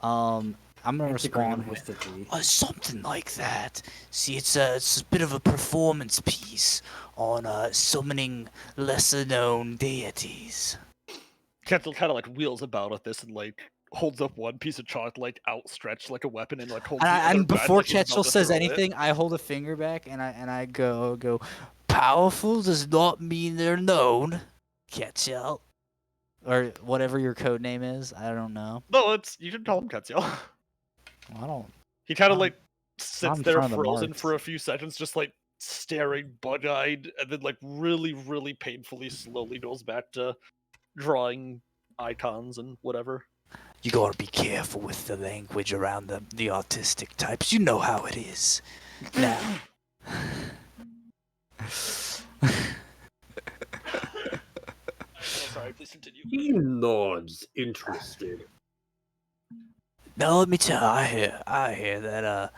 E: I'm gonna respond with something like that. See, it's a bit of a performance piece on summoning lesser-known deities.
B: Kettle kind of like wheels about with this and like holds up one piece of chalk like outstretched like a weapon and like holds.
E: And before
B: like he's about
E: Ketchel
B: to
E: says
B: throw it.
E: anything, I hold a finger back and I go. Powerful does not mean they're known, Ketchel, or whatever your code name is. I don't know.
B: No, you can call him Ketzel.
E: I don't.
B: He kind of
E: I'm-
B: like sits
E: I'm
B: there
E: trying to
B: frozen
E: mark.
B: for a few seconds, just like staring bug-eyed, and then like really, really painfully slowly goes back to drawing icons and whatever.
E: You gotta be careful with the language around the autistic types. You know how it is. Now.
B: Sorry, please continue.
A: He nods, interested.
E: Now let me tell you, I hear that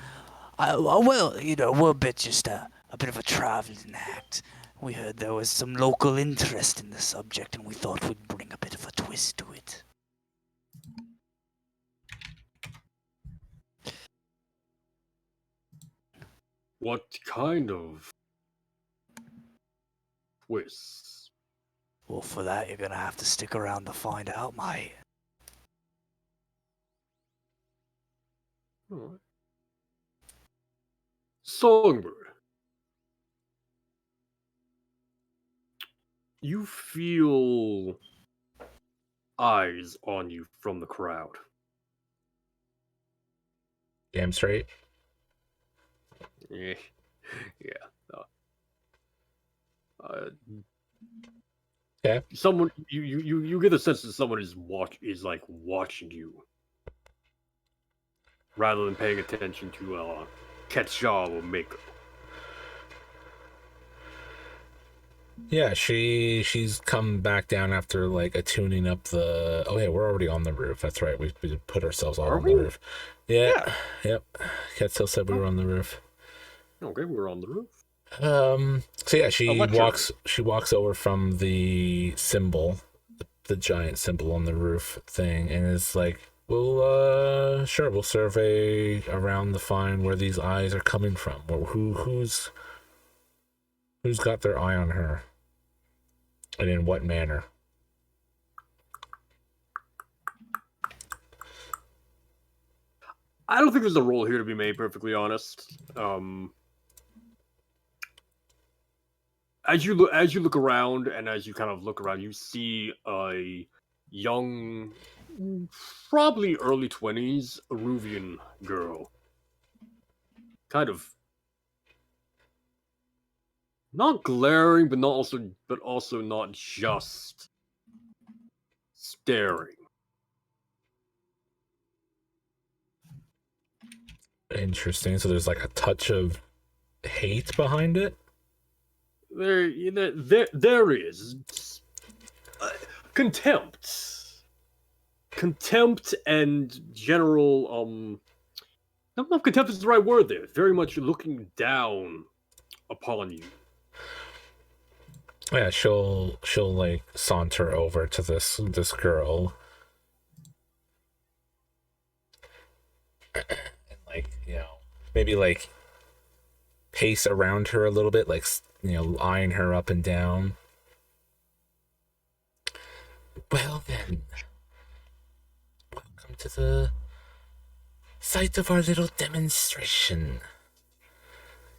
E: well, you know, we're a bit just a bit of a traveling act. We heard there was some local interest in the subject, and we thought we'd bring a bit of a twist to it.
A: What kind of twists?
E: Well, for that, you're gonna have to stick around to find out, mate.
A: Alright. Songbird. You feel eyes on you from the crowd.
D: Damn straight.
A: Yeah.
D: Okay.
A: Someone you get the sense that someone is like watching you, rather than paying attention to Ketchal or Mako.
D: Yeah, she's come back down after like attuning up the. Oh yeah, we're already on the roof. That's right. We put ourselves all
A: Are
D: on
A: we?
D: the roof. Yeah. Yep. Ketzel said we were on the roof.
A: Okay, we're on the roof.
D: So yeah, she
B: Electric.
D: walks over from the symbol, the giant symbol on the roof thing, and is like, we'll survey around to find where these eyes are coming from. Who's got their eye on her, and in what manner?
A: I don't think there's a role here to be made, perfectly honest. As you look around, and as you kind of look around, you see a young, probably early 20s Aruvian girl. Kind of not glaring, but also not just staring.
D: Interesting. So there's like a touch of hate behind it.
A: There is contempt and general I don't know if contempt is the right word there. Very much looking down upon you.
D: Yeah, she'll like saunter over to this girl, and like, you know, maybe like pace around her a little bit, like, you know, eyeing her up and down. Well then, welcome to the site of our little demonstration.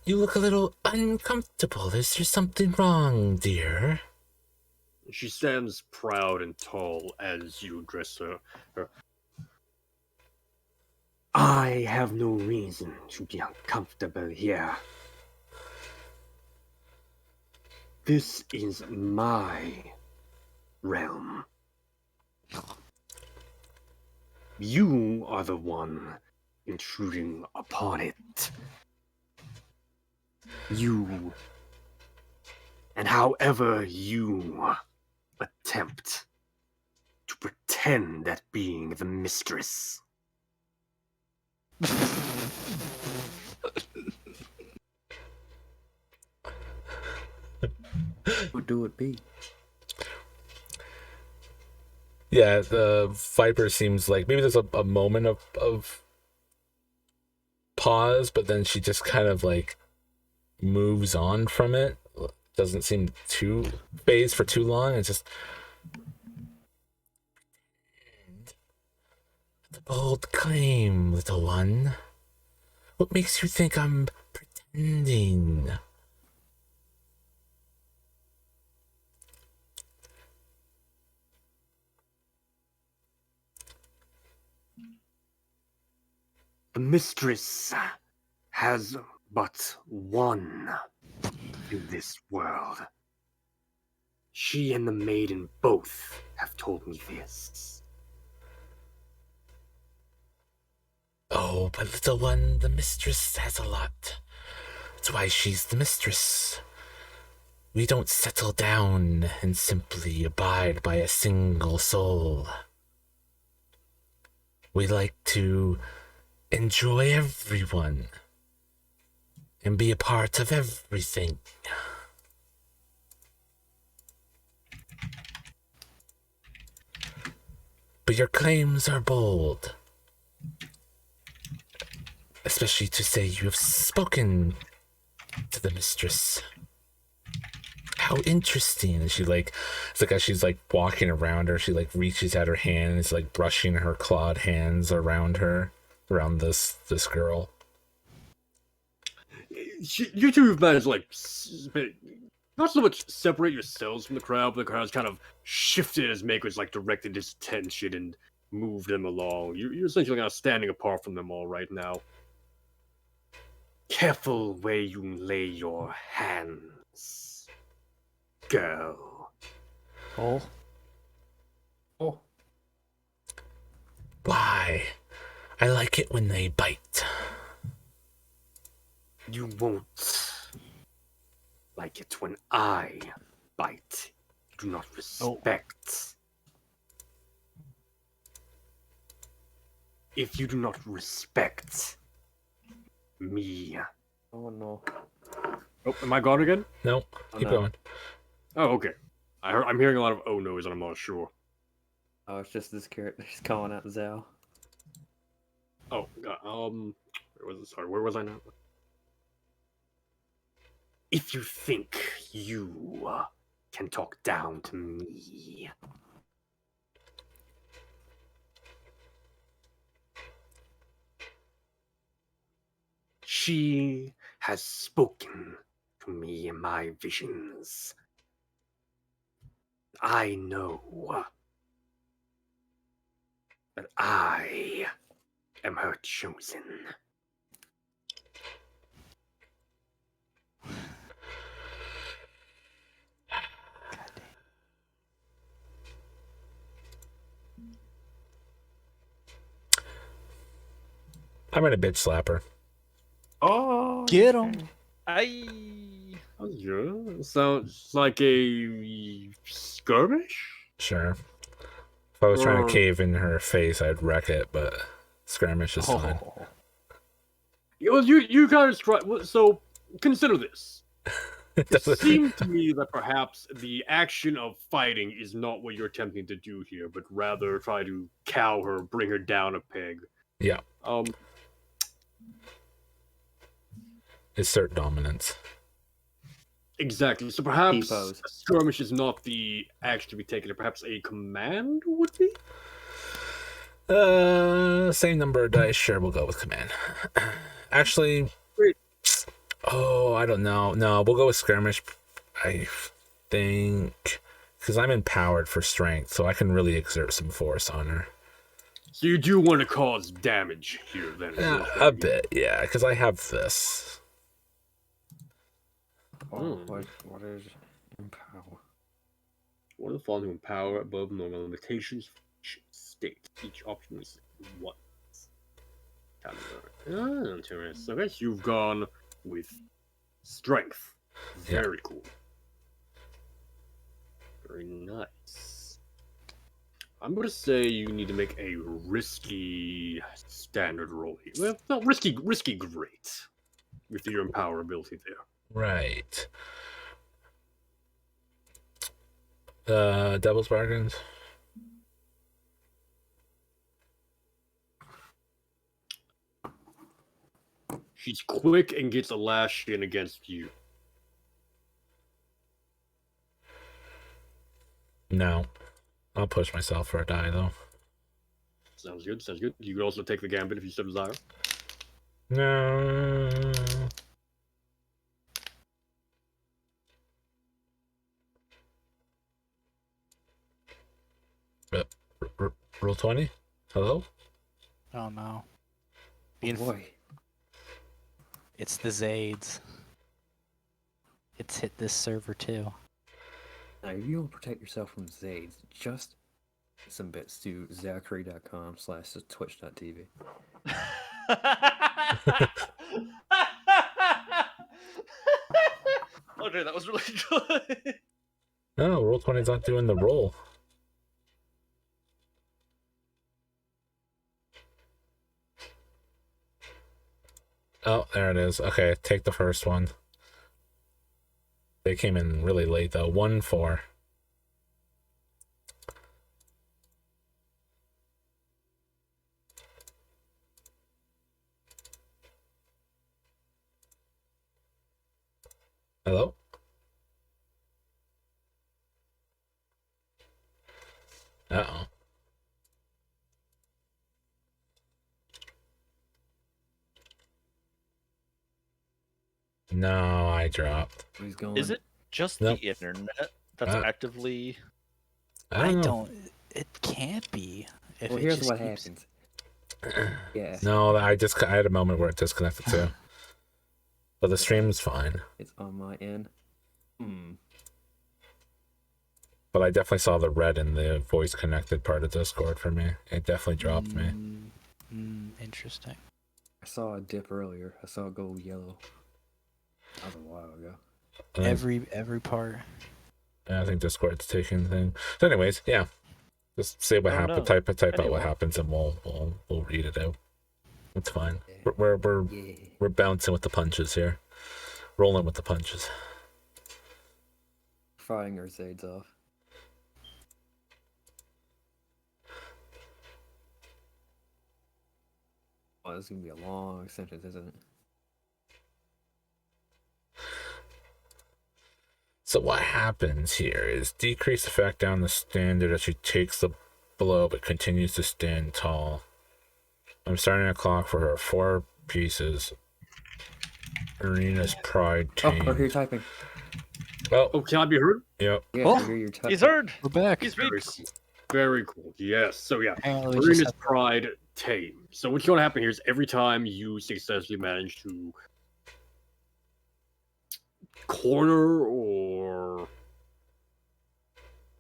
D: You look a little uncomfortable. Is there something wrong, dear?
A: She stands proud and tall as you address her. I have no reason to be uncomfortable here. This is my realm. You are the one intruding upon it. You, and however you attempt to pretend at being the mistress.
C: Who do it be?
D: Yeah, the Viper seems like maybe there's a moment of pause, but then she just kind of like moves on from it. Doesn't seem too phased for too long. It's just the bold claim, little one. What makes you think I'm pretending?
A: The mistress has but one in this world. She and the maiden both have told me this.
D: Oh, but little one, the mistress has a lot. That's why she's the mistress. We don't settle down and simply abide by a single soul. We like to enjoy everyone and be a part of everything. But your claims are bold. Especially to say you have spoken to the mistress. How interesting. And she like, it's like as she's like walking around her, she like reaches out her hand and is like brushing her clawed hands around her, around this girl.
A: You two have managed to, like, not so much separate yourselves from the crowd, but the crowd's kind of shifted as Maker's, like, directed his attention and moved them along. You're essentially kind of standing apart from them all right now. Careful where you lay your hands, girl.
E: Oh.
C: Oh.
D: Why? I like it when they bite.
A: You won't like it when I bite. You do not respect. If you do not respect me.
C: Oh no.
A: Oh, am I gone again?
D: No,
C: Oh,
D: keep
C: no.
D: going.
A: Oh, okay. I'm hearing a lot of oh no's and I'm not sure.
C: Oh, it's just this character. He's calling out Zhao.
A: Oh, where was it? Sorry, where was I now? If you think you can talk down to me, she has spoken to me in my visions. I know that I am her chosen.
D: I'm gonna bitch slap her.
C: Oh,
E: Get him.
B: I.
A: Oh, yeah, sounds like a skirmish?
D: Sure. If I was trying
A: Or-
D: to cave in her face, I'd wreck it, but skirmish is fine.
E: Oh.
A: Well, you kind of so consider this. It
D: Doesn't-
A: seemed to me that perhaps the action of fighting is not what you're attempting to do here, but rather try to cow her, bring her down a peg.
D: Yeah. Assert dominance.
A: Exactly. So perhaps
C: T-pose.
A: a skirmish is not the action to be taken, perhaps a command would be?
D: Same number of dice. Sure, we'll go with command. Actually,
A: Wait.
D: oh, I don't know. No, we'll go with skirmish. I think because I'm empowered for strength, so I can really exert some force on her.
A: So you do want to cause damage here, then? is
D: Yeah,
A: what
D: a
A: I'm
D: bit, yeah, because I have this.
C: Oh, what is empower?
A: One of the following to empower above normal limitations for each state. Each option is once. Interesting. I guess you've gone with Strength.
D: Yeah.
A: Very cool. Very nice. I'm gonna say you need to make a risky standard roll. Well, not risky great. With your empower ability there.
D: Right. Devil's Bargains.
A: She's quick and gets a lash in against you.
D: No. I'll push myself for a die, though.
A: Sounds good, sounds good. You could also take the gambit if you so desire.
D: No. Roll 20? Hello?
E: Oh no.
C: Oh, boy.
E: It's the Zades. It's hit this server too.
C: Now, if you want to protect yourself from Zades, just some bits to zachary.com/twitch.tv.
B: Okay, that was really good.
D: No, Roll 20's not doing the roll. Oh, there it is. Okay, take the first one. They came in really late, though. 1-4. Hello? Uh-oh. No, I dropped.
C: He's going.
B: Is it just
D: Nope.
B: the internet that's actively?
D: I don't know.
E: It can't be. If
C: Well,
E: it
C: here's
E: just
C: what
E: keeps-
C: happens. Yeah,
D: No, I had a moment where it disconnected too. But the stream's fine.
C: it's on my end.
D: But I definitely saw the red in the voice connected part of Discord for me. It definitely dropped me.
E: Interesting.
C: I saw a dip earlier. I saw it go yellow. That was a while ago.
D: I think-
E: Every part.
D: I think Discord's taking the thing. So anyways, yeah. Just say what
B: Oh,
D: happened,
B: no.
D: type out what
B: Anyway.
D: happens, and we'll read it out. It's fine.
C: Yeah.
D: We're bouncing with the punches here. Rolling with the punches.
C: Firing our Zades off. Oh, this is gonna be a long sentence, isn't it?
D: So what happens here is decrease effect down the standard as she takes the blow but continues to stand tall. I'm starting a clock for her 4 pieces. Arena's Pride
C: Oh,
D: team.
C: I hear you typing.
A: Oh, can I be heard?
D: Yep.
C: Yeah,
E: Oh,
C: I hear you typing.
B: He's heard.
E: We're back.
B: He's
A: Very
B: reached.
A: cool. Very cool. Yes. So yeah,
E: Apparently we just
A: Arena's
E: have-
A: Pride tame. So what's going to happen here is every time you successfully manage to corner or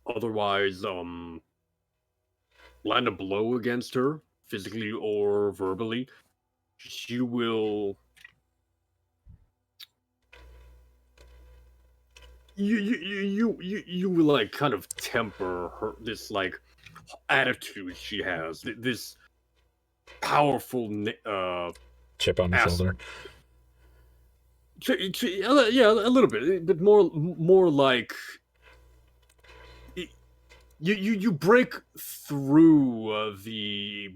A: otherwise land a blow against her, physically or verbally, she will you will like kind of temper her this like attitude she has, this powerful
D: Chip on the
A: Ass.
D: shoulder.
A: yeah, a little bit, but more like you break through the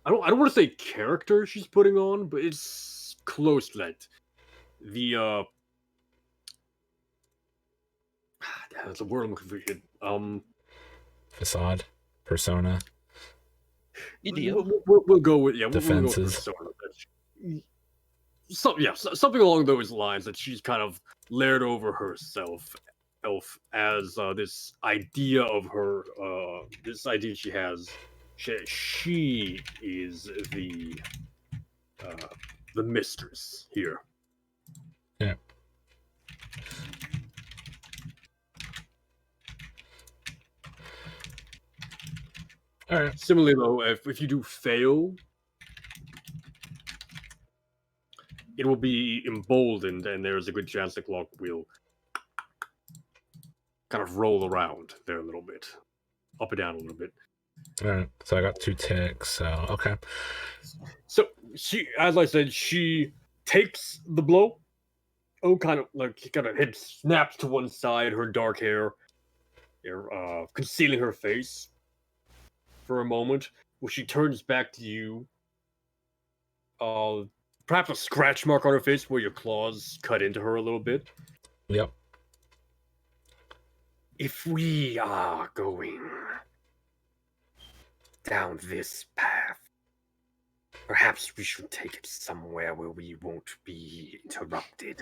A: I don't want to say character she's putting on, but it's close to that. The that's a word I'm looking for.
D: Facade. Persona.
B: Idiom.
A: We'll go with we'll go
D: Defenses.
A: with something along those lines, that she's kind of layered over herself, as this idea of her, this idea she has. She is the mistress here.
D: Yeah. All right.
A: Similarly, though, if you do fail, it will be emboldened, and there's a good chance the clock will kind of roll around there a little bit, up and down a little bit.
D: All right, so I got 2 ticks. So okay.
A: So she, as I said, she takes the blow. Oh, kind of head snaps to one side, her dark hair, concealing her face for a moment. When she turns back to you, perhaps a scratch mark on her face where your claws cut into her a little bit.
D: Yep.
A: If we are going down this path, perhaps we should take it somewhere where we won't be interrupted.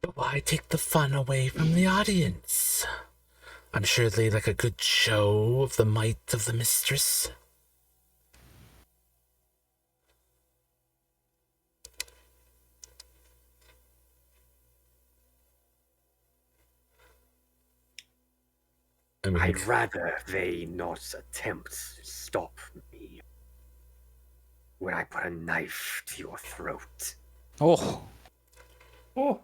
D: But why take the fun away from the audience? I'm sure they like a good show of the might of the mistress.
A: I'd rather they not attempt to stop me when I put a knife to your throat.
E: Oh.
C: Oh.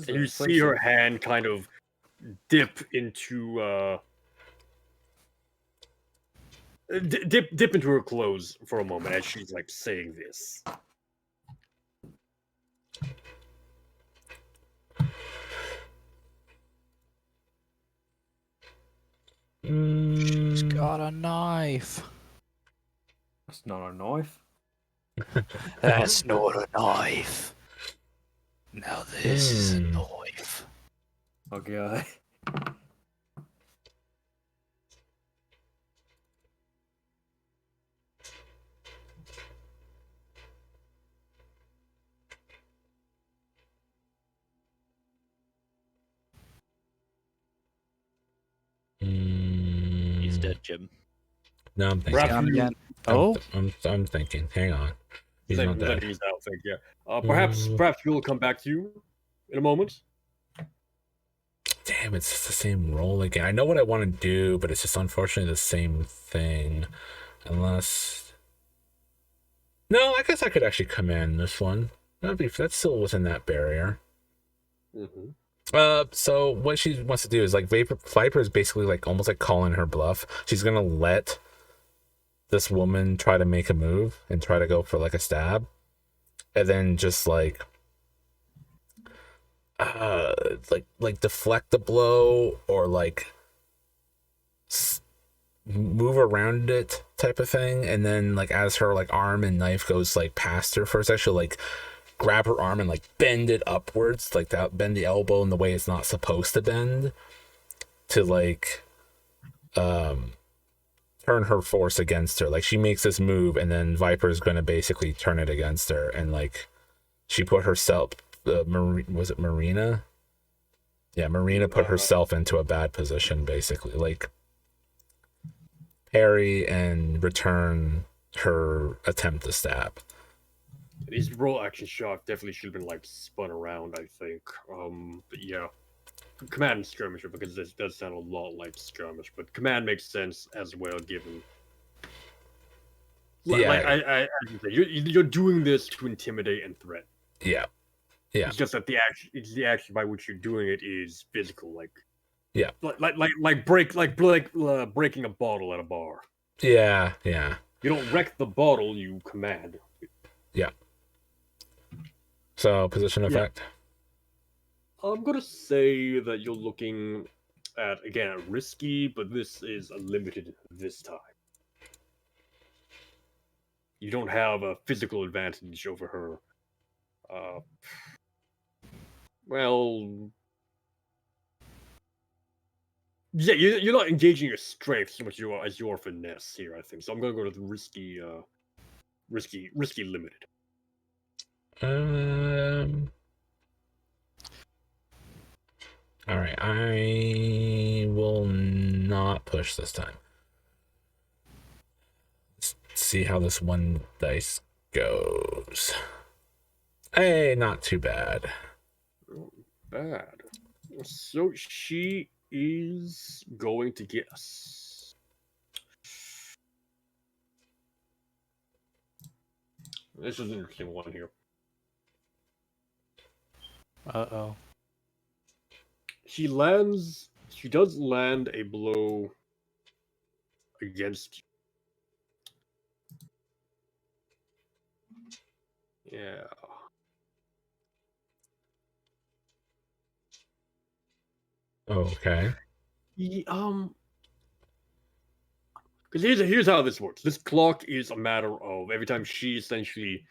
A: And you see her hand kind of dip into dip into her clothes for a moment as she's like saying this.
E: She's got a knife.
C: That's not a knife.
E: That's not a knife. Now this is a
D: Hmm.
E: knife.
C: Oh god.
B: He's
D: Mm,
B: dead, Jim.
D: No, I'm thinking.
A: Perhaps
E: Down
A: you-
E: again. Oh,
D: I'm thinking. Hang on. He's
A: that-
D: not
A: that
D: dead.
A: he's out, thank you. Perhaps we'll come back to you in a moment.
D: Damn, it's just the same role again. I know what I want to do, but it's just unfortunately the same thing. Unless... No, I guess I could actually come in this one. That's still within that barrier.
A: Mm-hmm.
D: So what she wants to do is like Viper is basically like almost like calling her bluff. She's gonna let this woman try to make a move and try to go for like a stab, and then just like deflect the blow or like move around it type of thing. And then like as her like arm and knife goes like past her first, she'll like grab her arm and like bend it upwards, like that, bend the elbow in the way it's not supposed to bend, to like turn her force against her. Like she makes this move and then Viper's gonna basically turn it against her, and like she put herself was it Marina? Yeah, Marina put herself into a bad position, basically. Like parry and return her attempt to stab.
A: His roll action shot definitely should have been like spun around, I think. But yeah, command and skirmisher, because this does sound a lot like skirmish, but command makes sense as well, given.
D: Yeah.
A: Like I you're doing this to intimidate and threaten.
D: Yeah. Yeah.
A: It's just that the action by which you're doing it is physical, like.
D: Yeah.
A: Like breaking a bottle at a bar.
D: Yeah. Yeah.
A: You don't wreck the bottle, you command.
D: Yeah. So position effect.
A: I'm gonna say that you're looking at, again, risky, but this is unlimited this time. You don't have a physical advantage over her. Well, yeah, you're not engaging your strength so much as your finesse here, I think. So I'm gonna go to the risky limited.
D: All right, I will not push this time. Let's see how this one dice goes. Hey, not too bad.
A: Bad. So she is going to guess. This is an interesting one here.
E: Uh-oh.
A: She does land a blow against you. Yeah.
D: Okay.
A: Because here's how this works. This clock is a matter of every time she essentially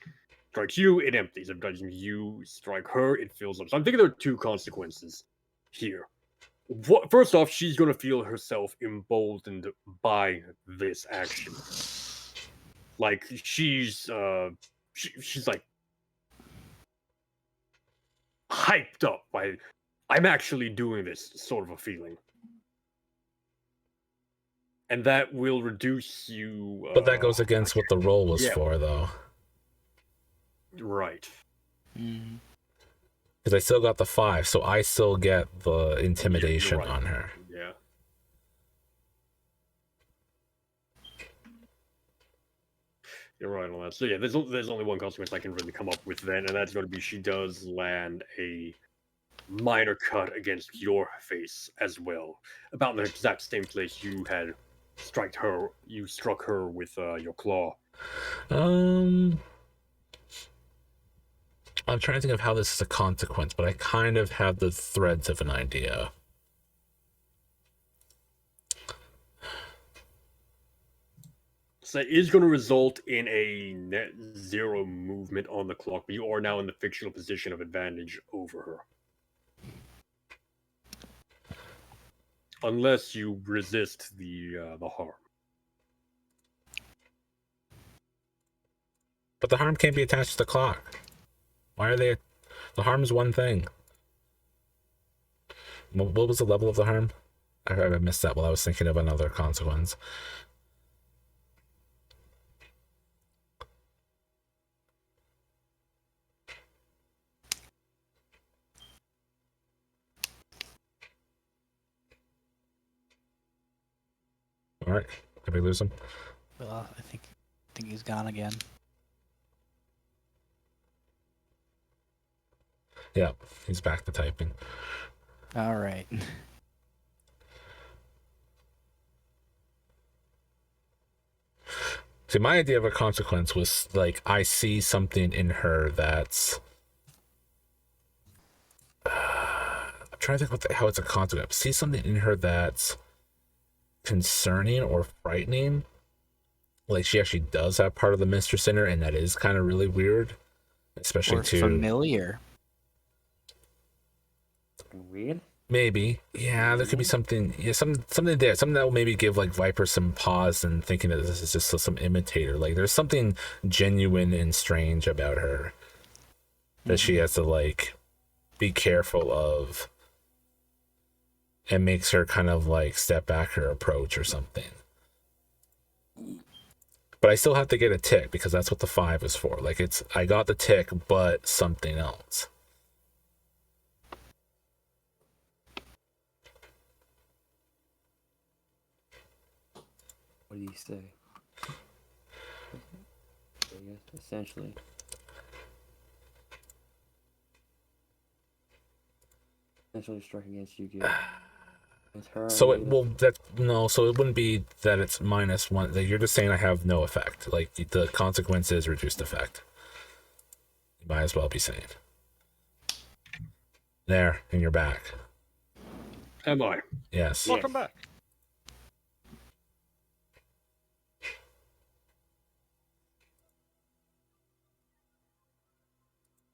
A: strikes you, it empties. Every time you strike her, it fills up. So I'm thinking there are two consequences here. First off, she's going to feel herself emboldened by this action. Like she's like hyped up by I'm actually doing this sort of a feeling. And that will reduce you.
D: But that goes against what the roll was for, though.
A: Right.
D: Because I still got the 5, so I still get the intimidation on her.
A: Yeah. You're right on that. So yeah, there's only one consequence I can really come up with then, and that's going to be she does land a minor cut against your face as well, about the exact same place you had struck her. You struck her with your claw.
D: I'm trying to think of how this is a consequence, but I kind of have the threads of an idea.
A: So it is going to result in a net 0 movement on the clock, but you are now in the fictional position of advantage over her. Unless you resist the harm.
D: But the harm can't be attached to the clock. Why are they... The harm's one thing. What was the level of the harm? I missed that while I was thinking of another consequence. All right, did we lose him?
E: Well, I think he's gone again.
D: Yeah, he's back to typing.
E: All right.
D: See, my idea of a consequence was like I see something in her that's. I'm trying to think how it's a consequence. See something in her that's concerning or frightening. Like she actually does have part of the mistress in her, and that is kind of really weird, especially
E: Or familiar.
C: Weird.
D: Maybe, yeah, there could be something, yeah, something there, something that will maybe give like Viper some pause and thinking that this is just some imitator. Like there's something genuine and strange about her that she has to like be careful of, and makes her kind of like step back her approach or something. But I still have to get a tick because that's what the 5 is for. Like I got the tick, but something else.
C: What do you say? Essentially. Essentially strike against you, get her.
D: So it will so it wouldn't be that it's -1. Like you're just saying I have no effect. Like the consequence is reduced effect. You might as well be saying. There, and you're back.
A: Am I?
D: Yes.
B: Welcome back.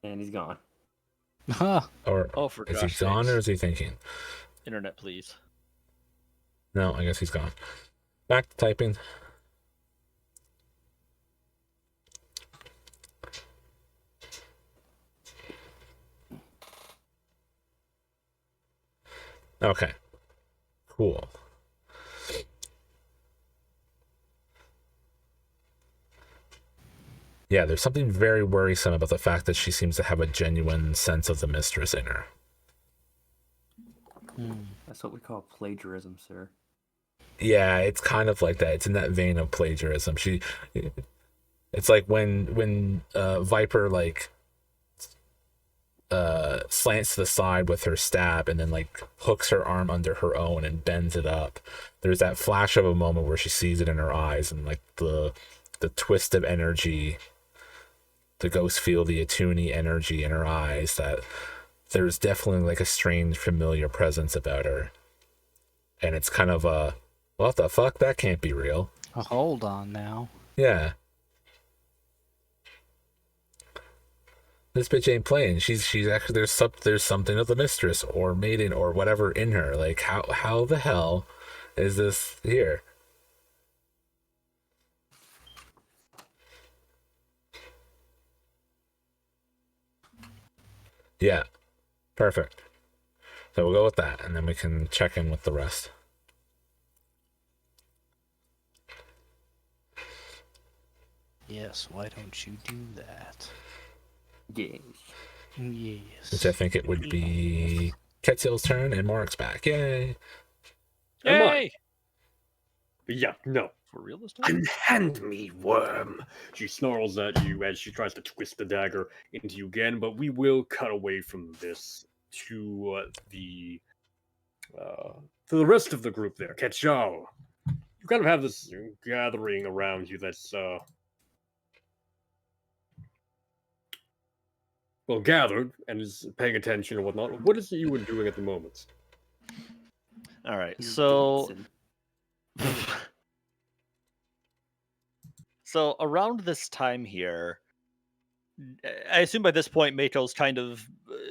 C: And he's gone.
E: Huh.
D: Or
B: Oh, for
D: is
B: gosh
D: he gone
B: sakes.
D: or is he thinking?
B: Internet, please.
D: No, I guess he's gone. Back to typing. Okay. Cool. Yeah, there's something very worrisome about the fact that she seems to have a genuine sense of the mistress in her.
C: That's what we call plagiarism, sir.
D: Yeah, it's kind of like that. It's in that vein of plagiarism. It's like when Viper like slants to the side with her stab and then like hooks her arm under her own and bends it up. There's that flash of a moment where she sees it in her eyes and like the twist of energy, the ghost feel, the attuney energy in her eyes, that there's definitely like a strange familiar presence about her. And it's kind of a, what the fuck? That can't be real.
E: Hold on now.
D: Yeah. This bitch ain't playing. She's actually there's something of the mistress or maiden or whatever in her. Like how the hell is this here? Yeah. Perfect. So we'll go with that and then we can check in with the rest.
E: Yes, why don't you do that?
C: Yes.
E: Yes.
D: Which I think it would be Ketsil's turn and Mark's back. Yay.
A: Am I?
B: Yay!
A: Yeah, no.
B: For real this time?
A: Unhand me, worm. She snarls at you as she tries to twist the dagger into you again, but we will cut away from this to the rest of the group there. Ketchao. You kind of have this gathering around you that's well gathered and is paying attention and whatnot. What is it you were doing at the moment?
B: All right,
C: You're
B: so
C: dancing.
B: so around this time here, I assume by this point Mato's kind of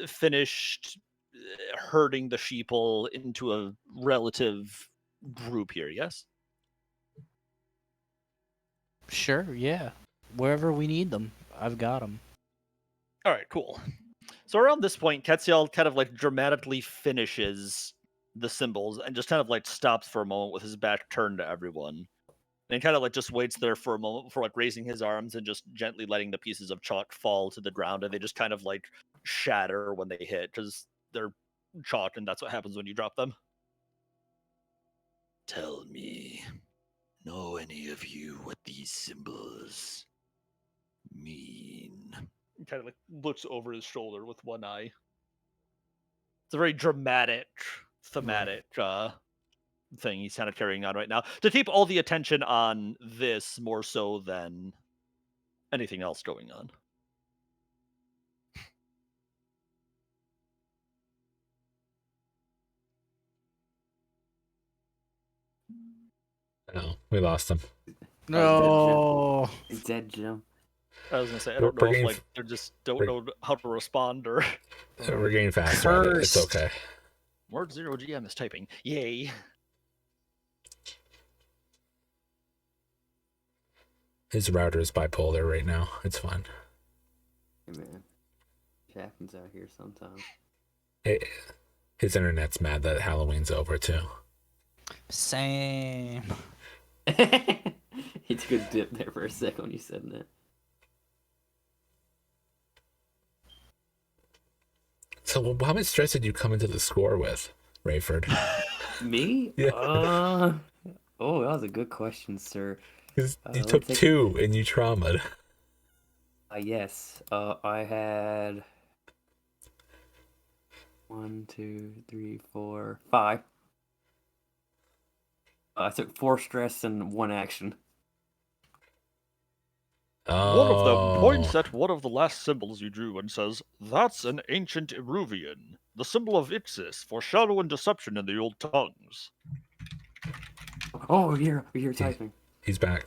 B: finished herding the sheeple into a relative group here. Yes.
E: Sure, yeah. Wherever we need them, I've got them.
B: All right, cool. So around this point, Ketsiel kind of like dramatically finishes the symbols and just kind of like stops for a moment with his back turned to everyone. And kind of like just waits there for a moment before like raising his arms and just gently letting the pieces of chalk fall to the ground, and they just kind of like shatter when they hit because they're chalk and that's what happens when you drop them. Tell me, know any of you what these symbols mean? He kind of like looks over his shoulder with one eye. It's a very dramatic, thematic thing he's kind of carrying on right now to keep all the attention on this more so than anything else going on.
D: No, we lost him.
E: No.
C: He's dead, Jim.
B: I was gonna say I
D: We're
B: don't know if
D: getting
B: like they just don't
D: we're-
B: know how to respond or
D: We're getting faster at it. It's
E: Cursed.
D: okay.
B: Word 0 GM is typing. Yay.
D: His router is bipolar right now. It's fine.
C: Hey, man. It happens out here sometimes.
D: His internet's mad that Halloween's over too.
E: Same.
C: He took a dip there for a second when you said that.
D: So how much stress did you come into the score with, Rayford?
C: Me?
D: Yeah.
C: Oh, that was a good question, sir.
D: 'Cause you
C: let
D: took
C: me think.
D: 2 and you traumatized.
C: Yes. I had 1, 2, 3, 4, 5. I took 4 stress and 1 action.
B: One of them points at one of the last symbols you drew and says, "That's an ancient Eruvian, the symbol of Ixis for shadow and deception in the old tongues."
C: Oh, you're typing.
D: He's back.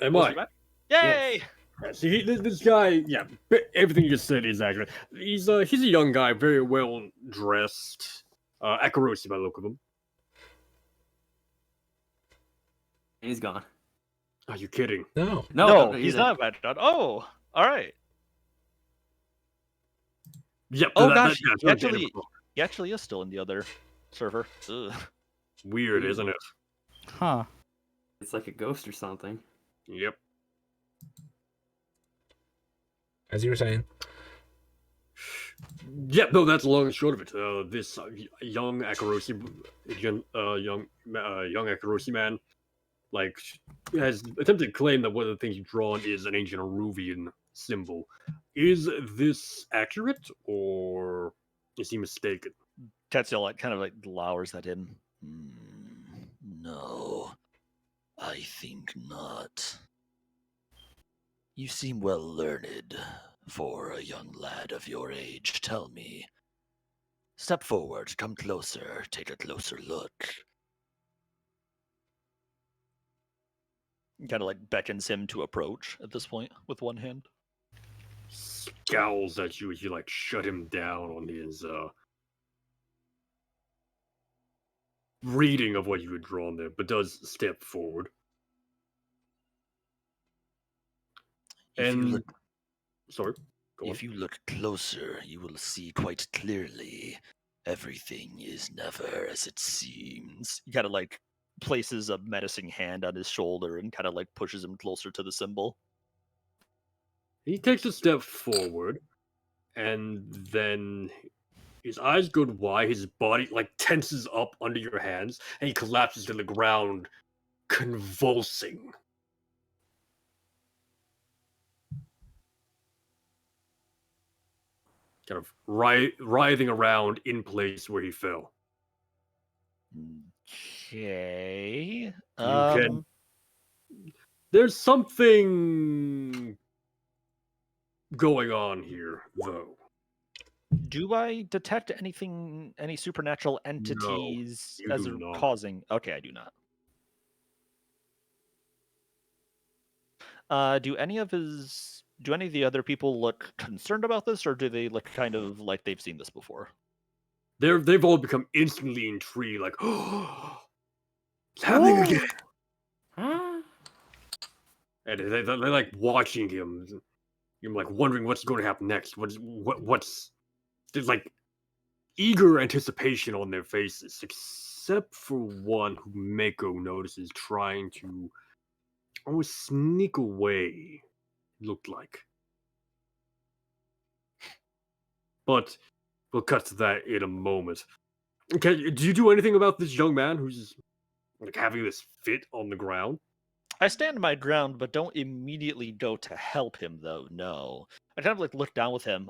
A: Am
B: Was
A: I?
B: he back? Yay!
A: Yeah, see, this guy, yeah, everything you just said is accurate. He's a young guy, very well dressed. Akarosi by the look of him.
C: He's gone.
A: Are you kidding?
D: No.
B: No, he's not bad. Oh, all right.
A: Yep.
B: Oh
A: that-
B: gosh,
A: yeah,
B: he
A: that's
B: actually,
A: identical.
B: he actually is still in the other server. Ugh.
A: Weird, isn't it?
E: Huh.
C: It's like a ghost or something.
A: Yep.
D: As you were saying.
A: Yeah, no, that's the long and short of it. This young Akarosi man, like, has attempted to claim that one of the things you've drawn is an ancient Aruvian symbol. Is this accurate, or is he mistaken?
B: Tetsuya kind of like lowers at him. No, I think not. You seem well learned for a young lad of your age. Tell me. Step forward, come closer, take a closer look. Kind of like beckons him to approach at this point with one hand.
A: Scowls at you as you like shut him down on his reading of what you had drawn there, but does step forward. Sorry, go on.
B: If you look closer, you will see quite clearly everything is never as it seems. He kind of like places a menacing hand on his shoulder and kind of like pushes him closer to the symbol.
A: He takes a step forward, and then his eyes go wide, his body like tenses up under your hands, and he collapses to the ground, convulsing. Kind of writhing around in place where he fell.
B: Okay.
A: There's something going on here, though.
B: Do I detect anything, any supernatural entities
A: you
B: as
A: do
B: a
A: not.
B: causing? Okay, I do not. Do any of the other people look concerned about this, or do they look kind of like they've seen this before?
A: They've all become instantly intrigued, like, oh, it's happening again.
C: Huh?
A: And they're like watching him. You're like wondering what's going to happen next. There's like eager anticipation on their faces, except for one who Mako notices trying to almost sneak away. It looked like. But we'll cut to that in a moment. Okay, do you do anything about this young man who's like having this fit on the ground?
B: I stand my ground, but don't immediately go to help him, though. No, I kind of like look down with him.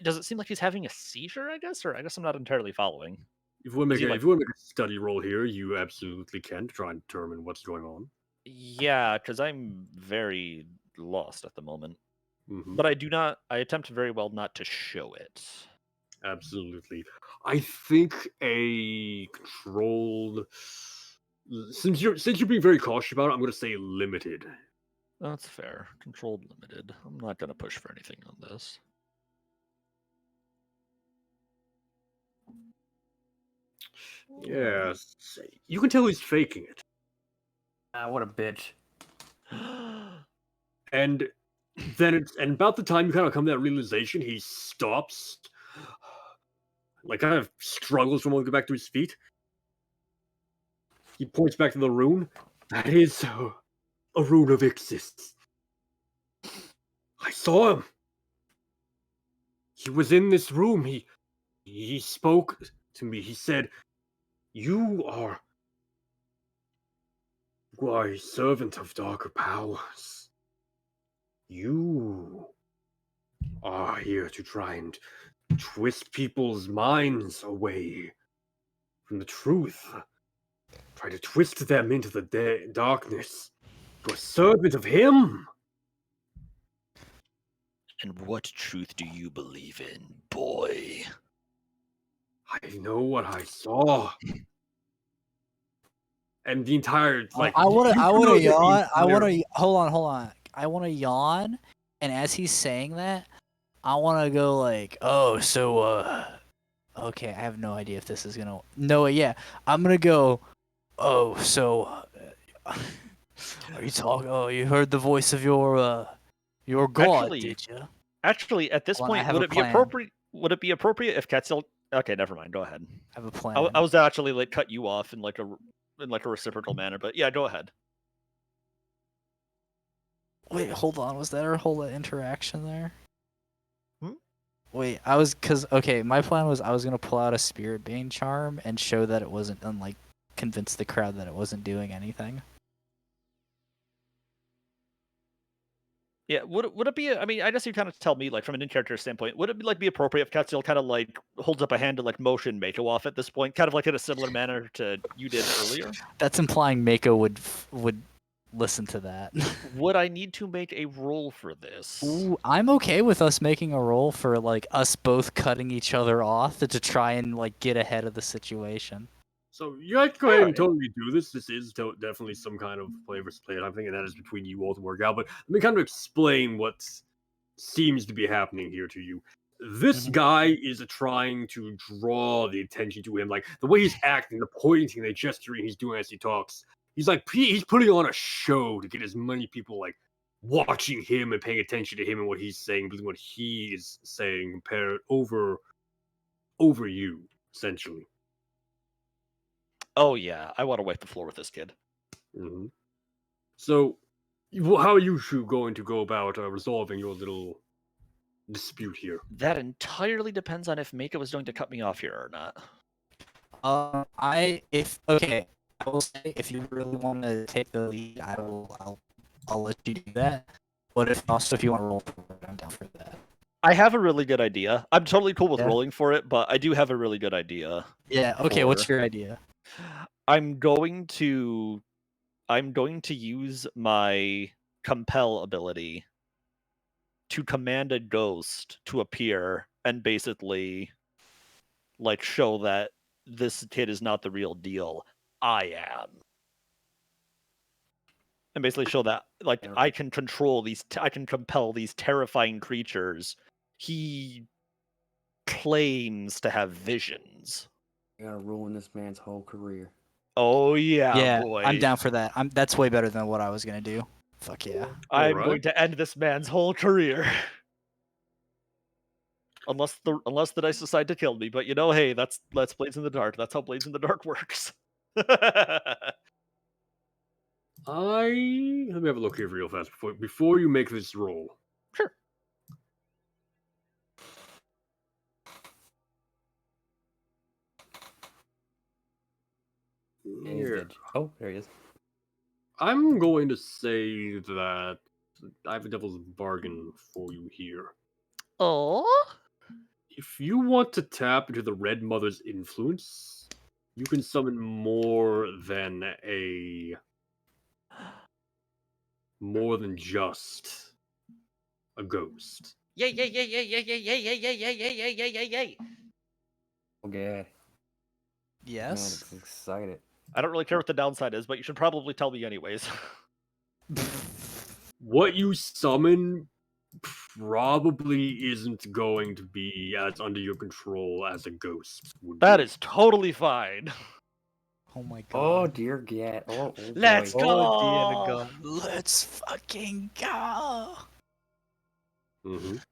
B: Does it seem like he's having a seizure? I guess, or I guess I'm not entirely following.
A: If you want to
B: Is he,
A: make a study roll here, you absolutely can to try and determine what's going on.
B: Yeah, because I'm very lost at the moment.
A: Mhm.
B: But I attempt very well not to show it.
A: Absolutely. I think a controlled. Since you're being very cautious about it, I'm going to say limited.
B: That's fair. Controlled limited. I'm not going to push for anything on this.
A: Yes. You can tell he's faking it.
C: What a bitch.
A: And then and about the time you kind of come to that realization, he stops, like kind of struggles for a moment to get back to his feet. He points back to the rune. That is a rune of Ixis. I saw him. He was in this room. He spoke to me. He said, You are a servant of darker powers. You are here to try and twist people's minds away from the truth. Try to twist them into the darkness. You're a servant of him.
B: And what truth do you believe in, boy?
A: I know what I saw. And the entire
E: I want to yawn. Hold on. I want to yawn, and as he's saying that, I want to go like, oh, so okay, I have no idea if this is gonna. No, yeah, I'm gonna go. Oh, so are you talking? Oh, you heard the voice of your god, did you?
B: Actually, at this point, would it be appropriate? Would it be appropriate if Ketzel? Okay, never mind. Go ahead.
E: I have a plan.
B: I was actually like cut you off in like a reciprocal manner, but yeah, go ahead.
E: Wait, hold on. Was that our whole interaction there? Wait, my plan was I was gonna pull out a Spirit Bane charm and show that it wasn't, and like convince the crowd that it wasn't doing anything.
B: Yeah, would it be? I mean, I guess you kind of tell me, like from an in-character standpoint, would it be appropriate if Catsiel kind of like holds up a hand to like motion Mako off at this point, kind of like in a similar manner to you did earlier?
E: That's implying Mako would listen to that.
B: Would I need to make a roll for this?
E: Ooh, I'm okay with us making a roll for like us both cutting each other off to try and like get ahead of the situation.
A: So you guys go ahead and
B: Alright.
A: totally do this. This is definitely some kind of play versus play, and I'm thinking that is between you all to work out. But let me kind of explain what seems to be happening here to you. This guy is trying to draw the attention to him, like the way he's acting, the pointing, the gesturing he's doing as he talks. He's putting on a show to get as many people like watching him and paying attention to him and what he's saying, believing what he is saying, compared over you, essentially.
B: Oh yeah, I want to wipe the floor with this kid.
A: Mm-hmm. So, how are you two going to go about resolving your little dispute here?
B: That entirely depends on if Mako is going to cut me off here or not.
E: I will say if you really want to take the lead, I'll let you do that. But if you want to roll for it, I'm down for that.
B: I have a really good idea. I'm totally cool with
E: Yeah.
B: rolling for it, but I do have a really good idea.
E: Yeah. Okay. What's your idea?
B: I'm going to use my compel ability to command a ghost to appear and basically like show that this kid is not the real deal. I am. And basically show that like I can compel these terrifying creatures. He claims to have visions.
C: You gotta ruin this man's whole career.
B: Oh yeah,
E: Yeah,
B: boy.
E: I'm down for that. That's way better than what I was gonna do. Fuck yeah.
B: I'm
A: Alright.
B: going to end this man's whole career. Unless the dice decide to kill me, but you know, hey, that's Blades in the Dark. That's how Blades in the Dark works.
A: Let me have a look here real fast before you make this roll.
B: Sure.
C: And he's
A: Here.
C: dead. Oh, there he is.
A: I'm going to say that I have a devil's bargain for you here.
B: Oh.
A: If you want to tap into the Red Mother's influence, you can summon more than just a ghost.
B: Yay! Yay! Yay! Yay! Yay! Yay! Yay! Yay! Yay! Yay! Yay! Yay! Yay! Yay!
C: Okay. Man,
E: Yes.
C: I'm excited.
B: I don't really care what the downside is, but you should probably tell me anyways.
A: What you summon probably isn't going to be as under your control as a ghost would
B: That
A: be.
B: is totally fine.
E: Oh my
C: Oh
E: god.
C: dear God. Oh,
B: Let's
C: boy.
B: go.
E: Oh dear god. Let's fucking go.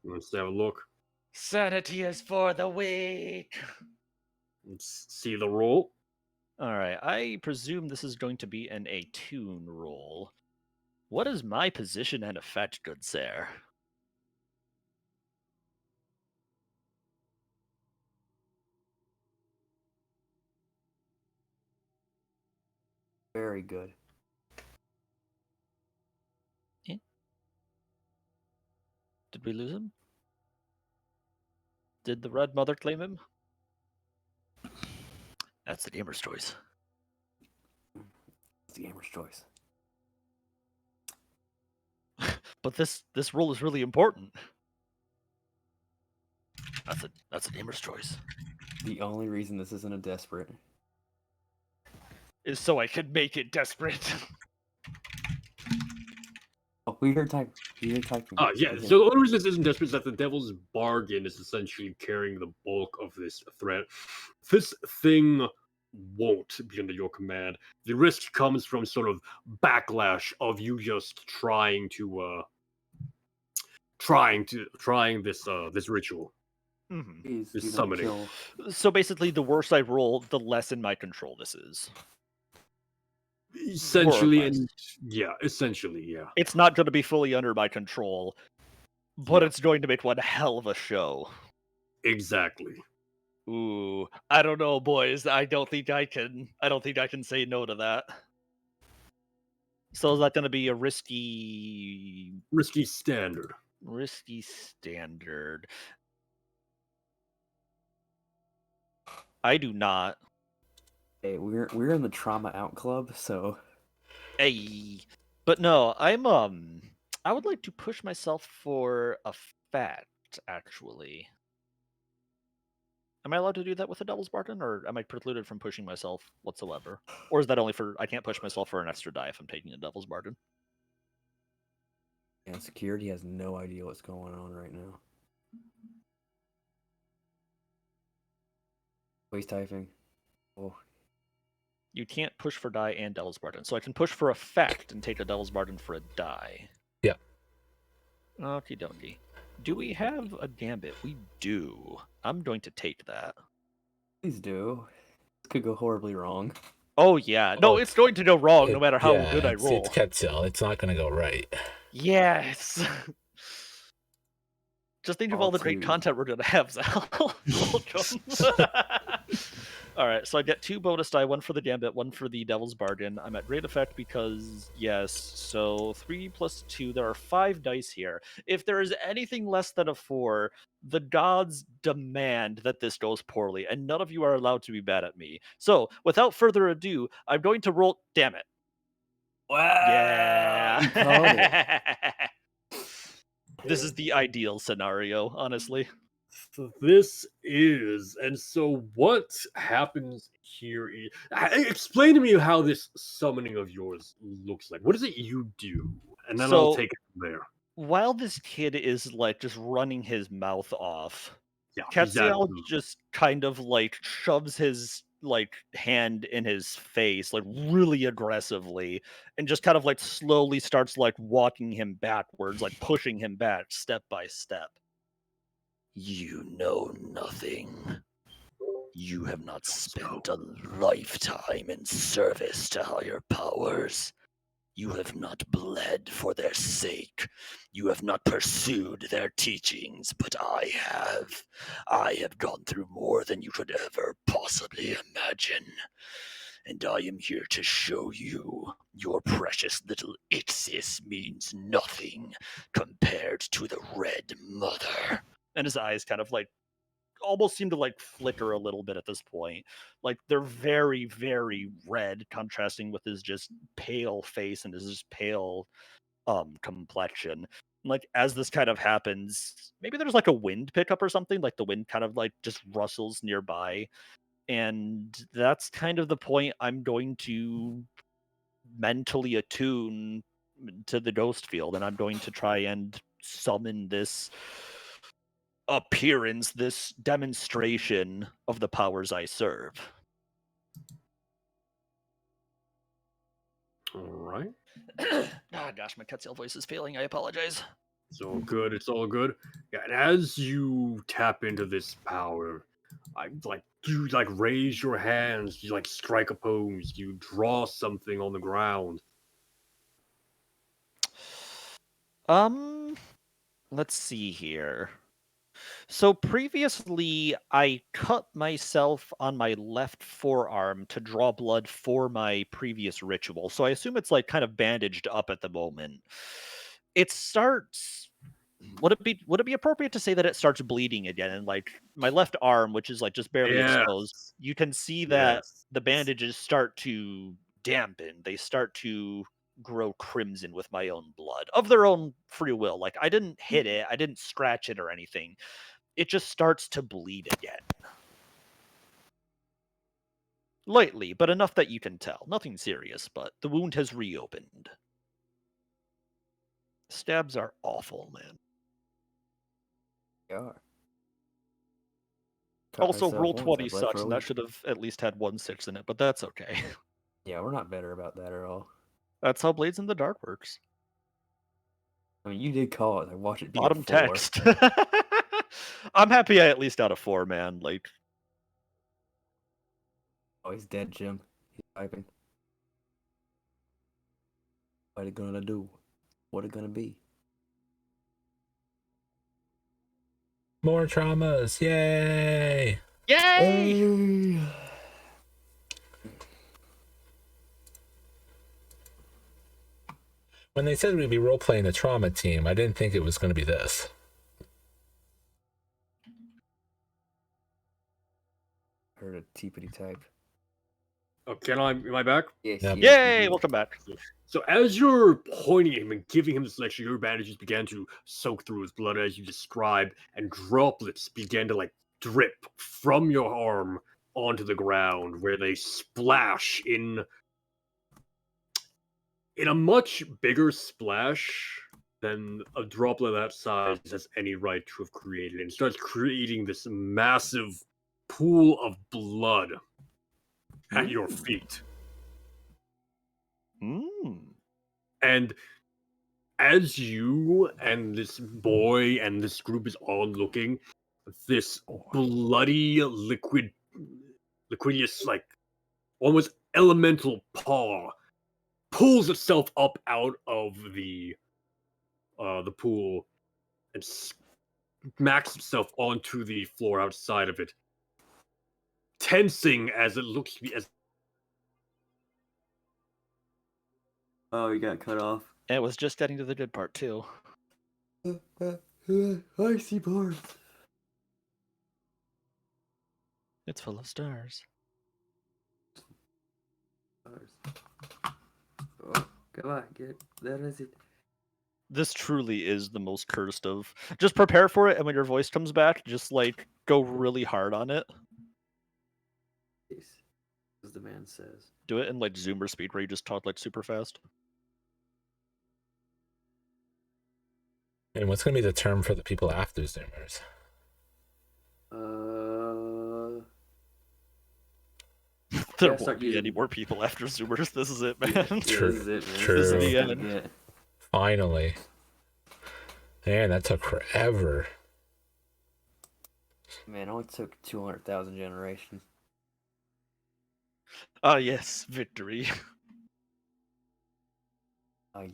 A: Let's have a look.
B: Sanity is for the weak.
A: Let's see the roll.
B: All right, I presume this is going to be an attune roll. What is my position and effect, good sir?
C: Very good.
B: Did we lose him? Did the Red Mother claim him? That's the gamer's choice.
C: It's the gamer's choice.
B: But this role is really important. That's a gamer's choice.
C: The only reason this isn't a desperate.
B: Is so I can make it desperate.
C: Oh, we heard type. We heard typing.
A: Yeah,
C: Okay.
A: so the only reason this isn't desperate is that the Devil's Bargain is essentially carrying the bulk of this threat. This thing won't be under your command. The risk comes from sort of backlash of you just trying this ritual.
B: Mhm.
C: Please
A: This
C: do not
A: summoning.
C: kill.
B: So basically, the worse I roll, the less in my control this is.
A: Essentially,
B: less.
A: and yeah, essentially, yeah.
B: It's not going to be fully under my control, but
A: Yeah.
B: it's going to make one hell of a show.
A: Exactly.
B: Ooh, I don't know, boys. I don't think I can say no to that. So is that going to be a
A: Risky standard.
B: risky standard? I do not.
C: Hey, we're in the trauma out club, so
B: Hey, but no, I would like to push myself for a fact. Actually, am I allowed to do that with a Devil's Bargain, or am I precluded from pushing myself whatsoever? Or is that only for I can't push myself for an extra die if I'm taking a Devil's Bargain?
C: and security has no idea what's going on right now. Voice typing. Oh,
B: You can't push for die and Devil's Bargain, so I can push for a fact and take a Devil's Bargain for a die.
D: Yeah.
B: Okie dokie. Do we have a gambit? We do. I'm going to take that.
C: please do. This could go horribly wrong.
B: Oh yeah, no,
D: Oh,
B: it's going to go wrong no matter how
D: yeah,
B: good I
D: it's
B: roll.
D: Quetzal. It's not gonna go right.
B: Yes. Just think of all the great
C: Two.
B: content we're gonna have, Zal. Welcome. All right, so I get 2 bonus die, 1 for the gambit, 1 for the Devil's Bargain. I'm at great effect because yes. So 3 plus 2. There are 5 dice here. If there is anything less than a 4, the gods demand that this goes poorly, and none of you are allowed to be bad at me. So without further ado, I'm going to roll. Damn it.
C: Wow!
B: Yeah.
C: You called it.
B: This is the ideal scenario, honestly.
A: So this is, and so what happens here is, explain to me how this summoning of yours looks like. What is it you do? And then I'll
B: So-
A: take it from there.
B: While this kid is like just running his mouth off,
A: Yeah,
B: Ketsiel
A: exactly.
B: just kind of like shoves his like hand in his face like really aggressively and just kind of like slowly starts like walking him backwards, like pushing him back step by step. You know nothing. You have not spent a lifetime in service to higher powers. You have not bled for their sake. You have not pursued their teachings, but I have. I have gone through more than you could ever possibly imagine. And I am here to show you your precious little Ixis means nothing compared to the Red Mother. And his eyes kind of like almost seem to like flicker a little bit at this point. Like they're very, very red, contrasting with his just pale face and his just pale complexion. Like as this kind of happens, maybe there's like a wind pickup or something, like the wind kind of like just rustles nearby. And that's kind of the point I'm going to mentally attune to the ghost field, and I'm going to try and summon this appearance, this demonstration of the powers I serve.
A: All right.
B: Ah, gosh, my Quetzal voice is failing. I apologize.
A: It's all good. It's all good. Yeah, and as you tap into this power, you like raise your hands, you like strike a pose, you draw something on the ground.
B: Let's see here. So previously, I cut myself on my left forearm to draw blood for my previous ritual. So I assume it's like kind of bandaged up at the moment. It starts. Would it be appropriate to say that it starts bleeding again? And like my left arm, which is like just barely exposed,
A: Yes.
B: you can see that
A: Yes.
B: the bandages start to dampen. They start to grow crimson with my own blood of their own free will. Like I didn't hit it, I didn't scratch it or anything. It just starts to bleed again. Lightly, but enough that you can tell. Nothing serious, but the wound has reopened. Stabs are awful, man.
C: They are. Cut
B: Also,
C: myself
B: roll
C: once, I
B: 20
C: bled for
B: sucks,
C: a
B: and that
C: week.
B: should have at least had 1 6 in it, but that's okay.
C: Yeah, we're not better about that at all.
B: That's how Blades in the Dark works.
C: I mean, you did call it. I watched it be a
B: Bottom
C: 4.
B: text. I'm happy I at least got a 4, man. Like,
C: Oh, he's dead, Jim. He's typing. What it gonna do? What it gonna be?
D: More traumas. Yay!
B: Yay!
D: When they said we'd be role-playing the trauma team, I didn't think it was going to be this.
C: Heard a teepity type.
A: Oh, am I back?
C: Yes,
D: Yep.
C: yes,
B: Yay!
C: mhm.
B: Welcome back.
A: So as you're pointing at him and giving him this lecture, your bandages began to soak through his blood as you described, and droplets began to like drip from your arm onto the ground, where they splash in a much bigger splash than a droplet that size has any right to have created, and starts creating this massive pool of blood at your feet. And as you and this boy and this group is all looking, this bloody liquidious, like almost elemental paw pulls itself up out of the pool and smacks itself onto the floor outside of it, tensing as it looks to be as.
C: Oh, you got cut off.
B: It was just getting to the good part too.
C: I see bars.
B: It's full of stars.
C: Oh, come on, get that is it.
B: This truly is the most cursed of. Just prepare for it, and when your voice comes back, just like go really hard on it.
C: As the man says.
B: Do it in like Zoomer speed, where you just talk like super fast.
D: And what's going to be the term for the people after Zoomers?
B: There
C: start
B: won't be
C: using-
B: any more people after Zoomers. This is it, man.
D: True.
C: This is it, man.
D: True.
C: This is
B: The
C: what
B: end.
C: we get.
D: Finally. Man, that took forever.
C: Man, it only took 200,000 generations.
B: Ah, yes, victory.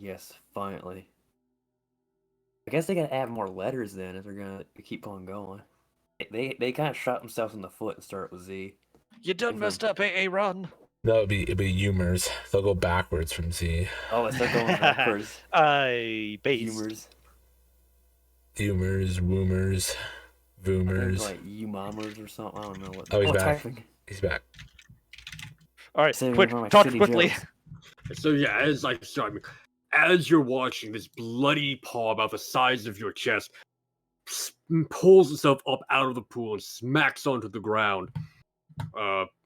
C: Yes, finally. I guess they gotta add more letters then if they're gonna keep on going. They kind of shot themselves in the foot and start with Z.
B: You done messed up, AA Run.
D: No, it'd be humors. They'll go backwards from Z.
C: Oh, let's start going backwards.
B: Base.
C: Humors.
D: Humors, woomers,
C: I think
D: voomers.
C: like U-mommers or something. I don't know what.
D: Oh, he's back.
C: Typing.
D: He's back.
B: All right,
C: Saving
B: quick,
C: one of my
B: talk
C: shitty
B: quickly.
C: jokes.
A: So yeah, as you're watching, this bloody paw about the size of your chest pulls itself up out of the pool and smacks onto the ground.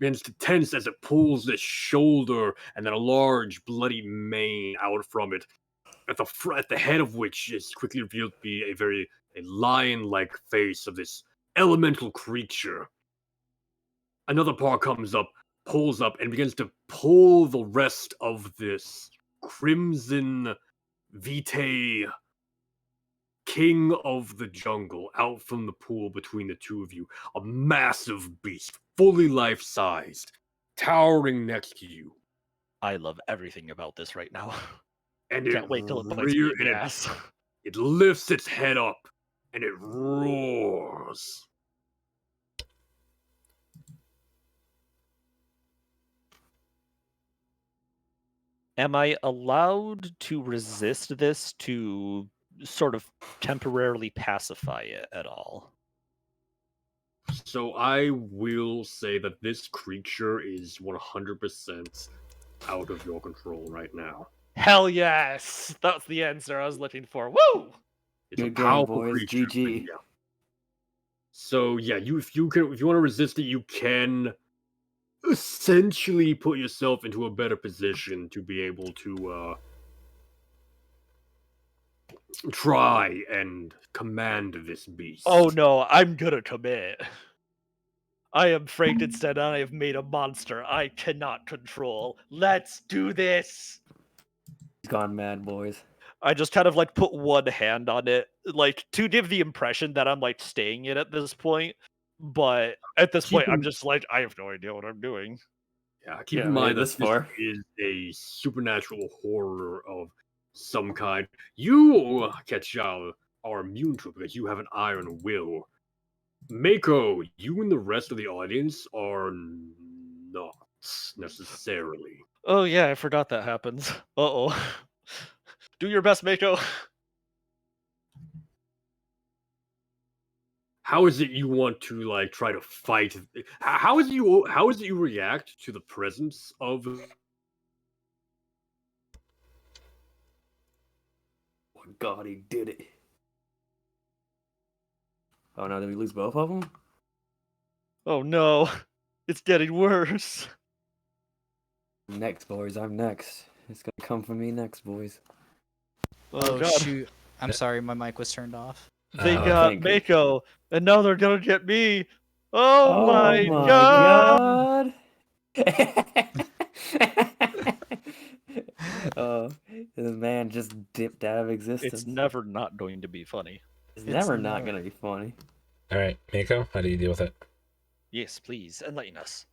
A: Begins to tense as it pulls this shoulder and then a large bloody mane out from it, at the head of which is quickly revealed to be a lion-like face of this elemental creature. Another paw comes up, pulls up, and begins to pull the rest of this crimson vitae king of the jungle out from the pool between the two of you. A massive beast, fully life-sized, towering next to you.
B: I love everything about this right now.
A: And
B: Can't wait till it bites me in the ass.
A: It lifts its head up and it roars.
B: Am I allowed to resist this to sort of temporarily pacify it at all?
A: So I will say that this creature is 100% out of your control right now.
B: Hell yes! That's the answer I was looking for. Woo!
A: It's a
C: Good game,
A: powerful
C: boys.
A: creature. but
C: GG.
A: yeah. So yeah, if you want to resist it, you can essentially put yourself into a better position to be able to try and command this beast.
B: Oh no, I'm gonna commit. I am Frankenstein and I have made a monster I cannot control. Let's do this!
C: He's gone mad, boys.
B: I just kind of like put one hand on it, like to give the impression that I'm like staying it at this point. But at this point, I'm just like, I have no idea what I'm doing.
A: Yeah, keep
C: Yeah,
A: in
C: made
A: mind that
C: this far.
A: is a supernatural horror of some kind. You, Ketchal, are immune to it because you have an iron will. Mako, you and the rest of the audience are not necessarily.
B: Oh yeah, I forgot that happens. Uh-oh. Do your best, Mako.
A: How is it you want to like try to fight? How is it you react to the presence of?
C: Oh God, he did it. Oh no, did we lose both of them?
B: Oh no. It's getting worse.
C: Next, boys. I'm next. It's gonna come for me next, boys.
B: Oh,
E: Oh
B: god.
E: shoot! I'm sorry, my mic was turned off.
B: They
D: Oh,
B: got
C: thank you.
B: Mako, and now they're gonna get me. Oh, my
C: my
B: god.
C: God. The man just dipped out of existence.
B: It's never not going to be funny.
C: It's never
E: it's
C: not
E: never-
C: gonna be funny.
D: All right, Mako, how do you deal with it?
B: Yes, please, enlighten us.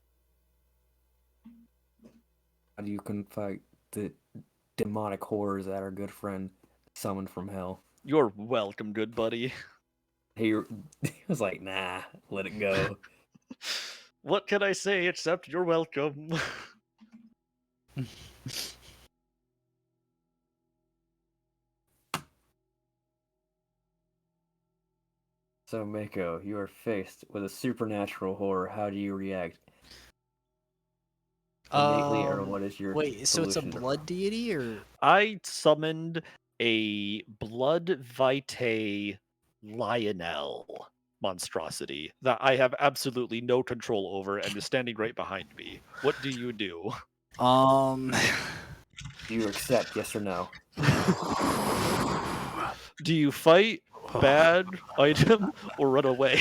C: How do you fight the demonic horrors that our good friend summoned from hell?
B: You're welcome, good buddy.
C: He was like, nah, let it go.
B: What can I say except you're welcome?
C: So, Mako, you are faced with a supernatural horror. How do you react? Innately, or what is your
E: Wait, so it's a
C: solution to-
E: blood deity or?
B: I summoned a blood vitae lionel monstrosity that I have absolutely no control over and is standing right behind me. What do you do?
E: Um.
C: Do you accept, yes or no?
B: Do you fight, bad item, or run away?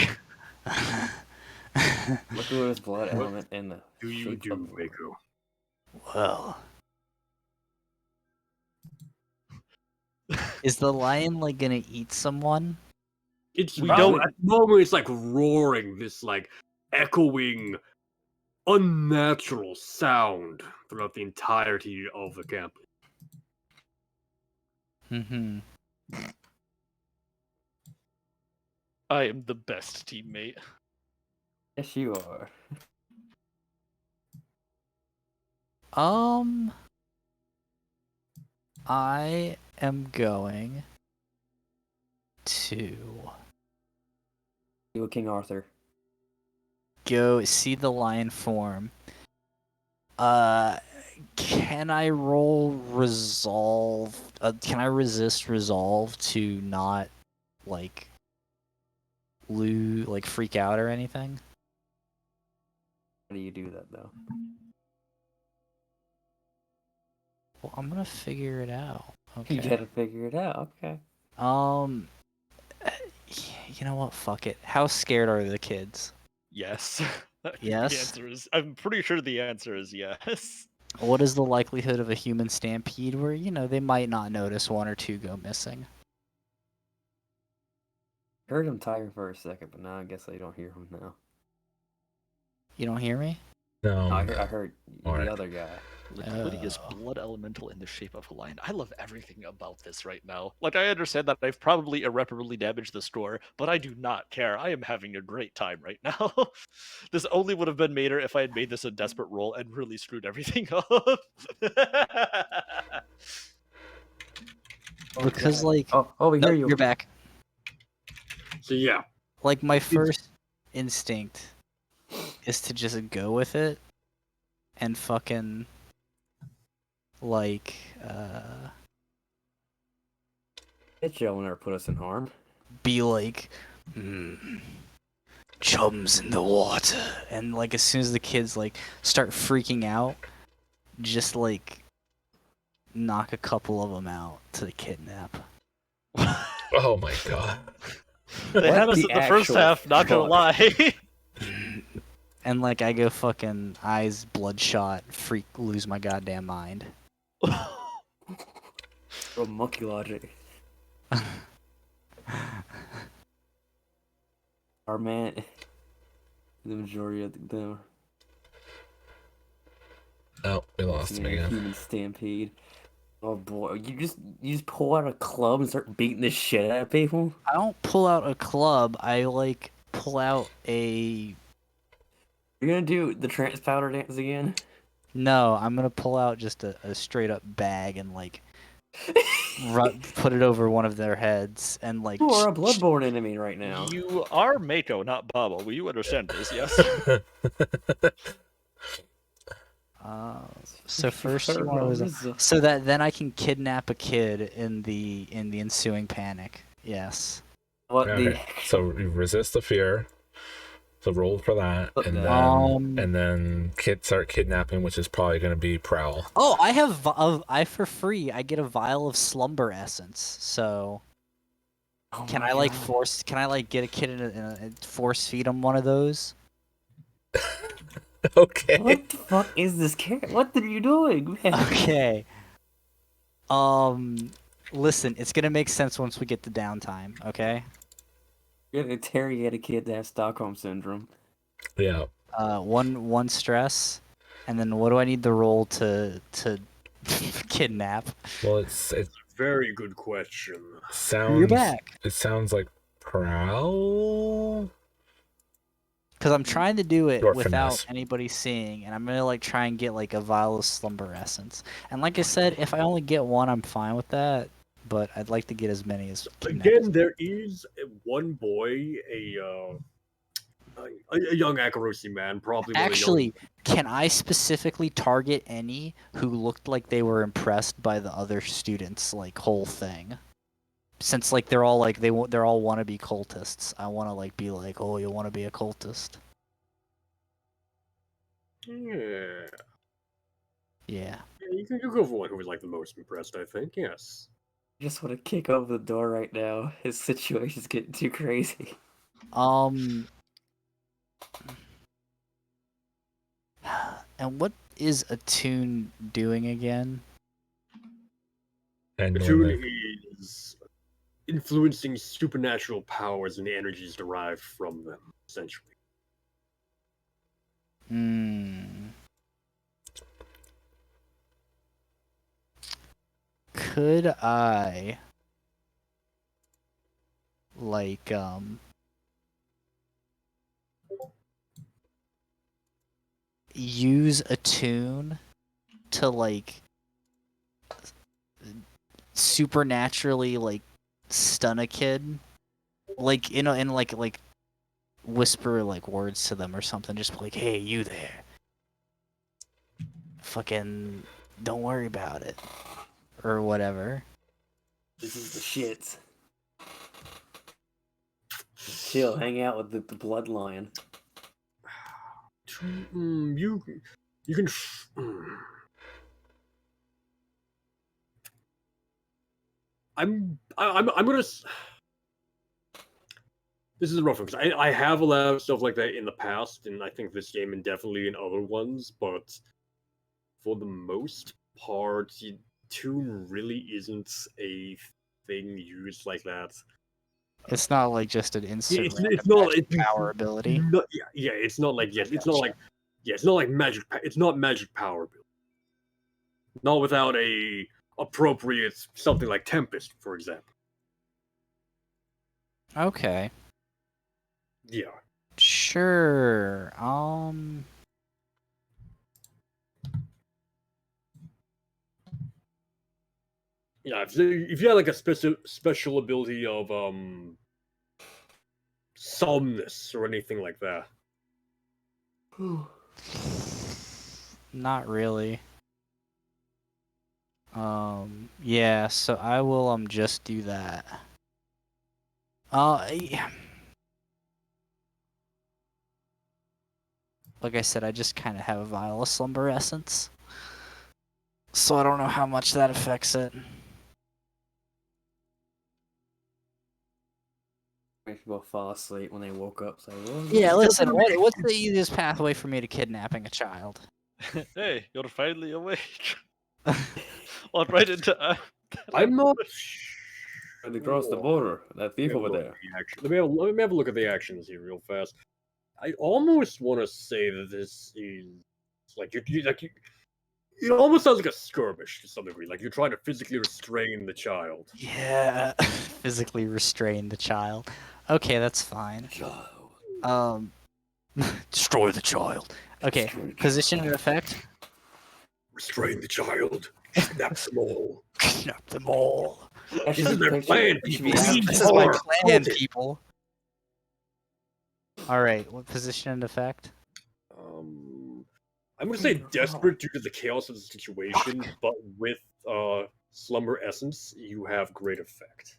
C: Look at his blood element in the
A: Do you
C: shape
A: do,
C: of the-
A: Mako?
E: Well. Is the lion like gonna eat someone?
A: It's
B: We
A: about-
B: don't-
A: at the moment it's like roaring, this like echoing, unnatural sound throughout the entirety of the campus.
E: Mm-hmm.
B: I am the best teammate.
C: Yes, you are.
E: I am going to
C: You a King Arthur.
E: go see the lion form. Can I roll resolve? Can I resist resolve to not like freak out or anything?
C: How do you do that though?
E: Well, I'm gonna figure it out.
C: You
E: Okay.
C: gotta figure it out. Okay.
E: You know what? Fuck it. How scared are the kids?
B: Yes.
E: Yes?
B: The answer is. I'm pretty sure the answer is yes.
E: What is the likelihood of a human stampede where, they might not notice one or two go missing?
C: Heard him tired for a second, but now I guess I don't hear him now.
E: You don't hear me?
D: No,
C: I heard
D: Alright.
C: the other guy.
B: Liquidius
E: Oh.
B: blood elemental in the shape of a lion. I love everything about this right now. Like, I understand that I've probably irreparably damaged the store, but I do not care. I am having a great time right now. This only would have been mader if I had made this a desperate roll and really screwed everything up.
E: Because,
C: we hear
E: Nope,
C: you.
E: you're back.
A: So yeah,
E: Like, my first instinct is to just go with it and fucking,
C: That Joe will never put us in harm.
E: be like, chums in the water. And, as soon as the kids, start freaking out, just, knock a couple of them out to the kidnap.
D: Oh my god.
B: They had us
C: The
B: in the first
C: actual
B: half, not gonna
C: fuck?
B: lie.
E: And, I go fucking eyes bloodshot, lose my goddamn mind.
C: Real monkey logic. Our man, the majority of them
D: Oh, we lost him
C: in a
D: again.
C: human stampede. Oh boy, you just pull out a club and start beating the shit out of people.
E: I don't pull out a club. I pull out a.
C: You're gonna do the trance powder dance again?
E: No, I'm gonna pull out just a straight up bag and like put it over one of their heads and like.
C: You are a bloodborne enemy right now.
B: You are Mako, not Baba. Will you understand this? Yes.
E: So first you want to so that then I can kidnap a kid in the ensuing panic. Yes.
C: What
D: Okay, so you resist the fear. So roll for that, and then start kidnapping, which is probably going to be Prowl.
E: Oh, I have I for free. I get a vial of slumber essence. So can I like force? Can I like get a kid and force feed him one of those?
D: Okay.
C: What the fuck is this carrot? What are you doing, man?
E: Okay. Listen, it's gonna make sense once we get to downtime. Okay.
C: You're gonna interrogate a kid that has Stockholm syndrome.
D: Yeah.
E: One stress, and then what do I need the roll to kidnap?
D: Well, it's
A: Very good question.
D: sounds.
E: You're back.
D: It sounds like Prowl.
E: Because I'm trying to do it
D: Your
E: without
D: finesse.
E: anybody seeing, and I'm gonna like try and get like a vial of slumber essence. And like I said, if I only get one, I'm fine with that. But I'd like to get as many as kidnapped.
A: Again, there is one boy, a young Akarosi man, probably one of the
E: Actually, can I specifically target any who looked like they were impressed by the other students' like whole thing? Since like they're all like they're all wannabe cultists, I want to like be like, oh, you want to be a cultist?
A: Yeah.
E: Yeah.
A: You can go for one who was like the most impressed, I think. Yes.
C: I just want to kick over the door right now. His situation's getting too crazy.
E: And what is Attune doing again?
D: And
A: Attune is influencing supernatural powers and the energies derived from them, essentially.
E: Could I like use Attune to like supernaturally like stun a kid, like and like whisper like words to them or something, just be like, hey, you there, fucking don't worry about it or whatever.
C: This is the shit. Chill, hang out with the bloodline.
A: You can. I'm gonna. This is a rough one because I have allowed stuff like that in the past, and I think this game and definitely in other ones, but for the most part, Tune really isn't a thing used like that.
E: It's not like just an instant
A: It's not
E: power ability.
A: Yeah, it's not like it's not like it's not like magic. It's not magic power ability. Not without a appropriate something like Tempest, for example.
E: Okay.
A: Yeah.
E: Sure.
A: Yeah, if you had like a special ability of solemnness or anything like that.
E: Not really. Yeah, so I will just do that. Yeah. Like I said, I just kind of have a vial of slumber essence. So I don't know how much that affects it.
C: People fall asleep when they woke up. So,
E: Yeah, listen, what's the easiest pathway for me to kidnapping a child?
B: Hey, you're finally awake. Walk right into.
A: I'm not.
C: They crossed the border. That thief over there.
A: Let me have a look at the actions here real fast. I almost want to say that this is like it almost sounds like a skirmish to some degree. Like you're trying to physically restrain the child.
E: Yeah, physically restrain the child. Okay, that's fine. Destroy the child. Okay, position and effect.
A: Restrain the child. Kidnap them all.
E: Kidnap them all.
C: That's
A: This
C: just
A: is their
C: picture-
A: plan,
C: it should
A: people.
C: be
A: This
C: out-
E: This is my
A: Hard.
E: plan,
A: Hold it.
E: people. All right, what position and effect?
A: I'm gonna say desperate due to the chaos of the situation, but with slumber essence, you have great effect.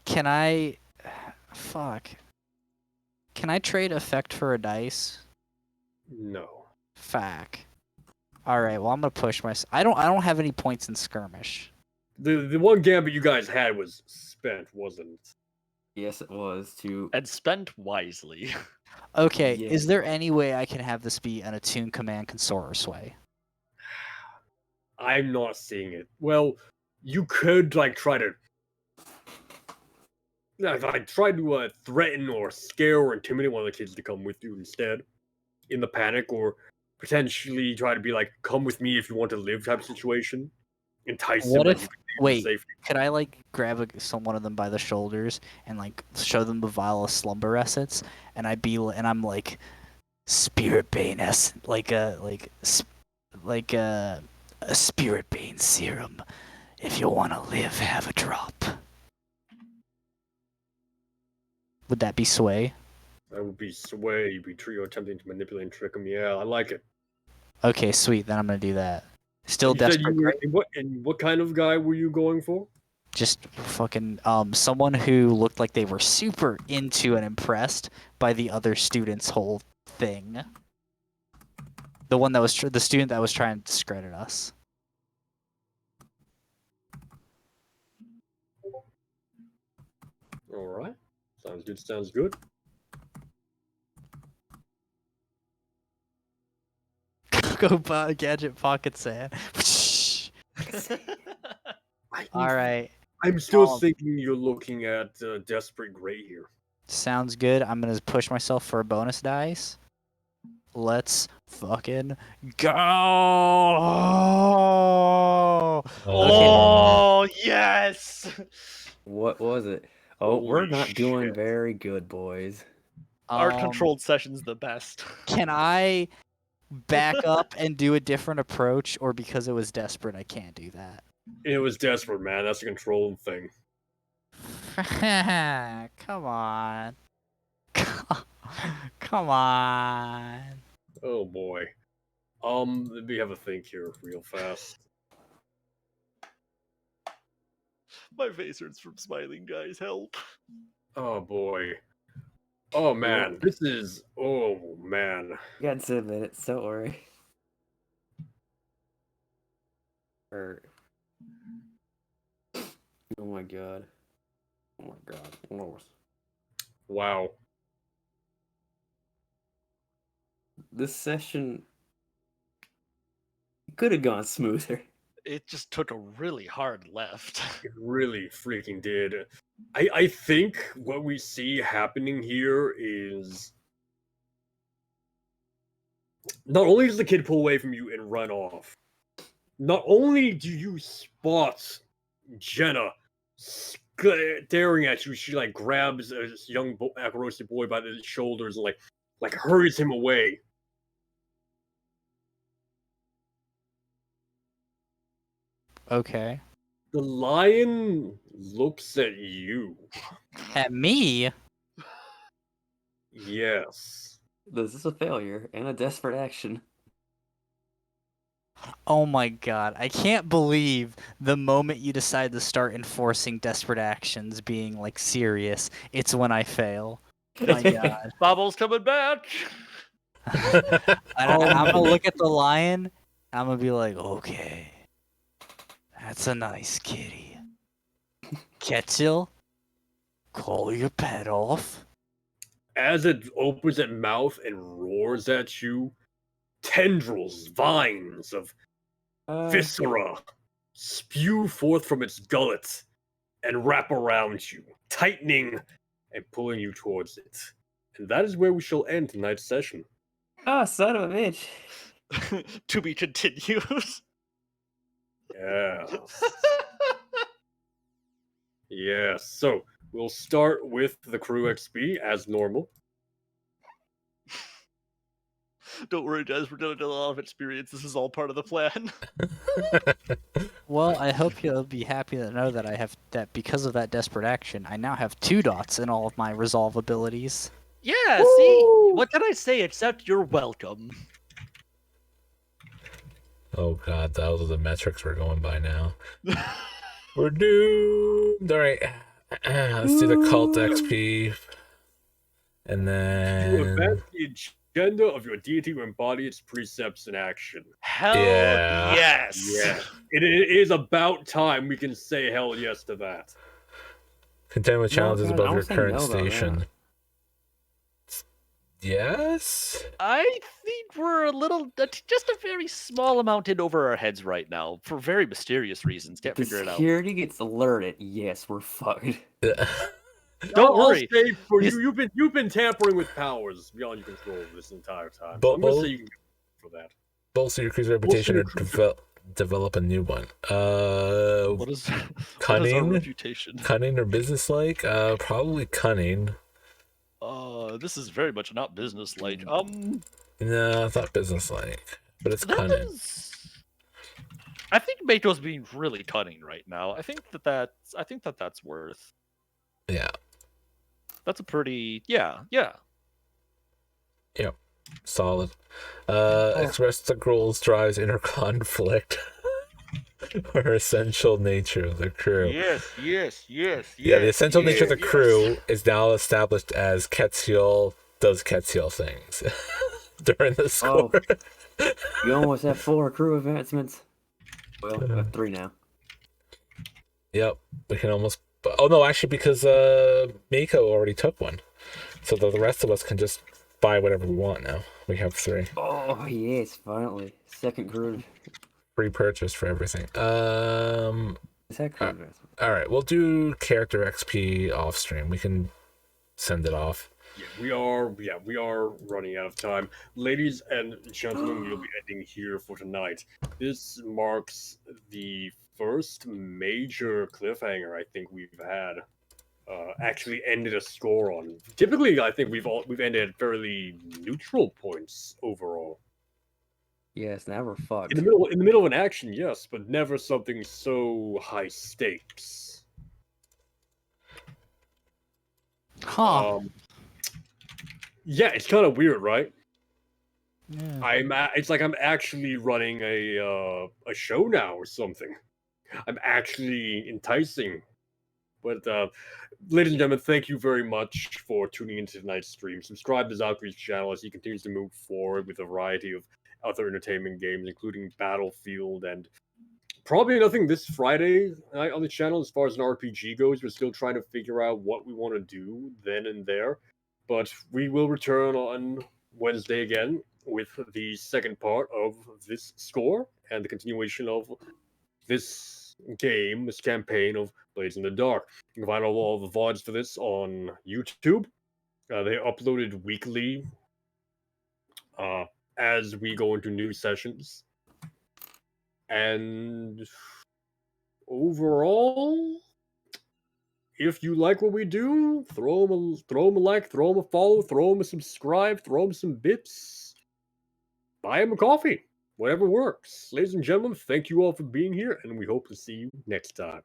E: Can I? Fuck. Can I trade effect for a dice?
A: No.
E: Fuck. All right. Well, I'm gonna push my. I don't have any points in skirmish.
A: The one gambit you guys had was spent, wasn't it?
C: Yes, it was to.
B: And spent wisely.
E: Okay.
C: Yeah.
E: Is there any way I can have this be an attune command consort or sway?
A: I'm not seeing it. Well, you could like try to. If I tried to threaten or scare or intimidate one of the kids to come with you instead, in the panic, or potentially try to be like, "Come with me if you want to live" type of situation, entice
E: What
A: them.
E: if-
A: and you can leave
E: wait.
A: with safety.
E: Could I like grab one of them by the shoulders and like show them the vial of slumber essence, and I'm like, spirit bane like a spirit bane serum. If you want to live, have a drop. Would that be sway?
A: That would be sway. You'd be trio attempting to manipulate and trick them. Yeah, I like it.
E: Okay, sweet. Then I'm gonna do that. Still
A: You said
E: desperate.
A: you were,
E: Great?
A: and what kind of guy were you going for?
E: Just fucking someone who looked like they were super into and impressed by the other student's whole thing. The one that was the student that was trying to discredit us.
A: All right, sounds good. Sounds good.
E: Go buy gadget pocket sand. All right,
A: I'm still
E: Um,
A: thinking you're looking at Desperate Gray here.
E: sounds good. I'm gonna push myself for a bonus dice. Let's fucking go!
B: Oh, yes!
C: What was it? Oh, we're
A: Holy
C: not doing
A: shit.
C: very good, boys.
B: Our
E: Um,
B: controlled session's the best.
E: Can I back up and do a different approach, or because it was desperate, I can't do that?
A: It was Desperate, man. That's a control thing.
E: Come on. Come on.
A: Oh boy. Let me have a think here real fast.
B: My face hurts from smiling, guys. Help.
A: Oh boy. Oh man, this is. Oh man.
C: You got 10 minutes, don't worry. Oh my god. Oh my god. Lord.
A: Wow.
C: This session could have gone smoother.
B: It just took a really hard left.
A: It really freaking did. I think what we see happening here is not only does the kid pull away from you and run off, not only do you spot Jenna staring at you, she like grabs this young Akarosi boy by the shoulders and like hurries him away.
E: Okay.
A: The lion looks at you.
E: At me?
A: Yes.
C: This is a failure and a desperate action.
E: Oh my god. I can't believe the moment you decide to start enforcing desperate actions being like serious, it's when I fail. My god.
B: Bobble's coming back.
E: I'm gonna look at the lion. I'm gonna be like, okay, that's a nice kitty. Quetzal, call your pet off.
A: As it opens its mouth and roars at you, tendrils, vines of viscera spew forth from its gullet and wrap around you, tightening and pulling you towards it. And that is where we shall end tonight's session.
C: Oh, son of a bitch.
B: To be continued.
A: Yes. Yes. So we'll start with the crew XP as normal.
B: Don't worry, guys. We're gonna get a lot of experience. This is all part of the plan.
E: Well, I hope you'll be happy to know that I have that because of that desperate action, I now have 2 dots in all of my resolve abilities.
B: Yeah, see? What can I say except you're welcome?
D: Oh god, those are the metrics we're going by now. We're doomed. All right, let's do the cult XP, and
A: To
D: then
A: advance the agenda of your deity to embody its precepts in action.
B: Hell
D: Yeah.
B: yes.
A: Yeah. It is about time we can say hell yes to that.
D: contend with
C: No,
D: challenges
C: God, I
D: above
C: don't
D: your
C: say
D: current
C: no about
D: station. Yes.
B: I think we're a little, just a very small amount in over our heads right now for very mysterious reasons. Can't
C: The
B: figure it out.
C: security gets alerted. Yes, we're fucked.
B: Don't
A: I'll
B: worry.
A: say for
C: This-
A: you've been tampering with powers beyond your control this entire time.
D: But-
A: I'm gonna say you can get for that.
D: Bolster your crew's reputation or
A: Bolster
D: develop a new one.
B: What is our
D: Cunning,
B: reputation?
D: cunning or businesslike? Probably cunning.
B: This is very much not business-like.
D: No, it's not businesslike, but it's
B: That
D: cunning.
B: is... I think Mato's being really cunning right now. I think that's worth.
D: Yeah.
B: That's a pretty yeah.
D: Solid. Express the goals drives inner conflict or essential nature of the crew.
B: Yes.
D: Yeah, the essential nature of the crew is now established as Ketziel does Ketziel things during the score.
C: You almost have 4 crew advancements. Well, we have 3 now.
D: Yep, we can almost. Oh no, actually, because Mako already took one, so the rest of us can just buy whatever we want now. We have 3.
C: Oh yes, finally. Second crew.
D: Free purchase for everything.
C: Is that crew advancement?
D: All right, we'll do character XP off stream. We can send it off.
A: We are running out of time. Ladies and gentlemen, we'll be ending here for tonight. This marks the first major cliffhanger I think we've had. Actually ended a score on. Typically, I think we've ended at fairly neutral points overall.
C: Yes, now we're fucked.
A: In the middle of an action, yes, but never something so high stakes.
E: Huh.
A: Yeah, it's kind of weird, right?
E: Yeah.
A: It's like I'm actually running a show now or something. I'm actually enticing. But ladies and gentlemen, thank you very much for tuning into tonight's stream. Subscribe to Zachry's channel as he continues to move forward with a variety of other entertainment games, including Battlefield and probably nothing this Friday on the channel as far as an RPG goes. We're still trying to figure out what we want to do then and there. But we will return on Wednesday again with the second part of this score and the continuation of this game, this campaign of Blades in the Dark. You can find all the VODs for this on YouTube. They uploaded weekly as we go into new sessions. And overall, if you like what we do, throw them a like, throw them a follow, throw them a subscribe, throw them some bits, buy them a coffee, whatever works. Ladies and gentlemen, thank you all for being here, and we hope to see you next time.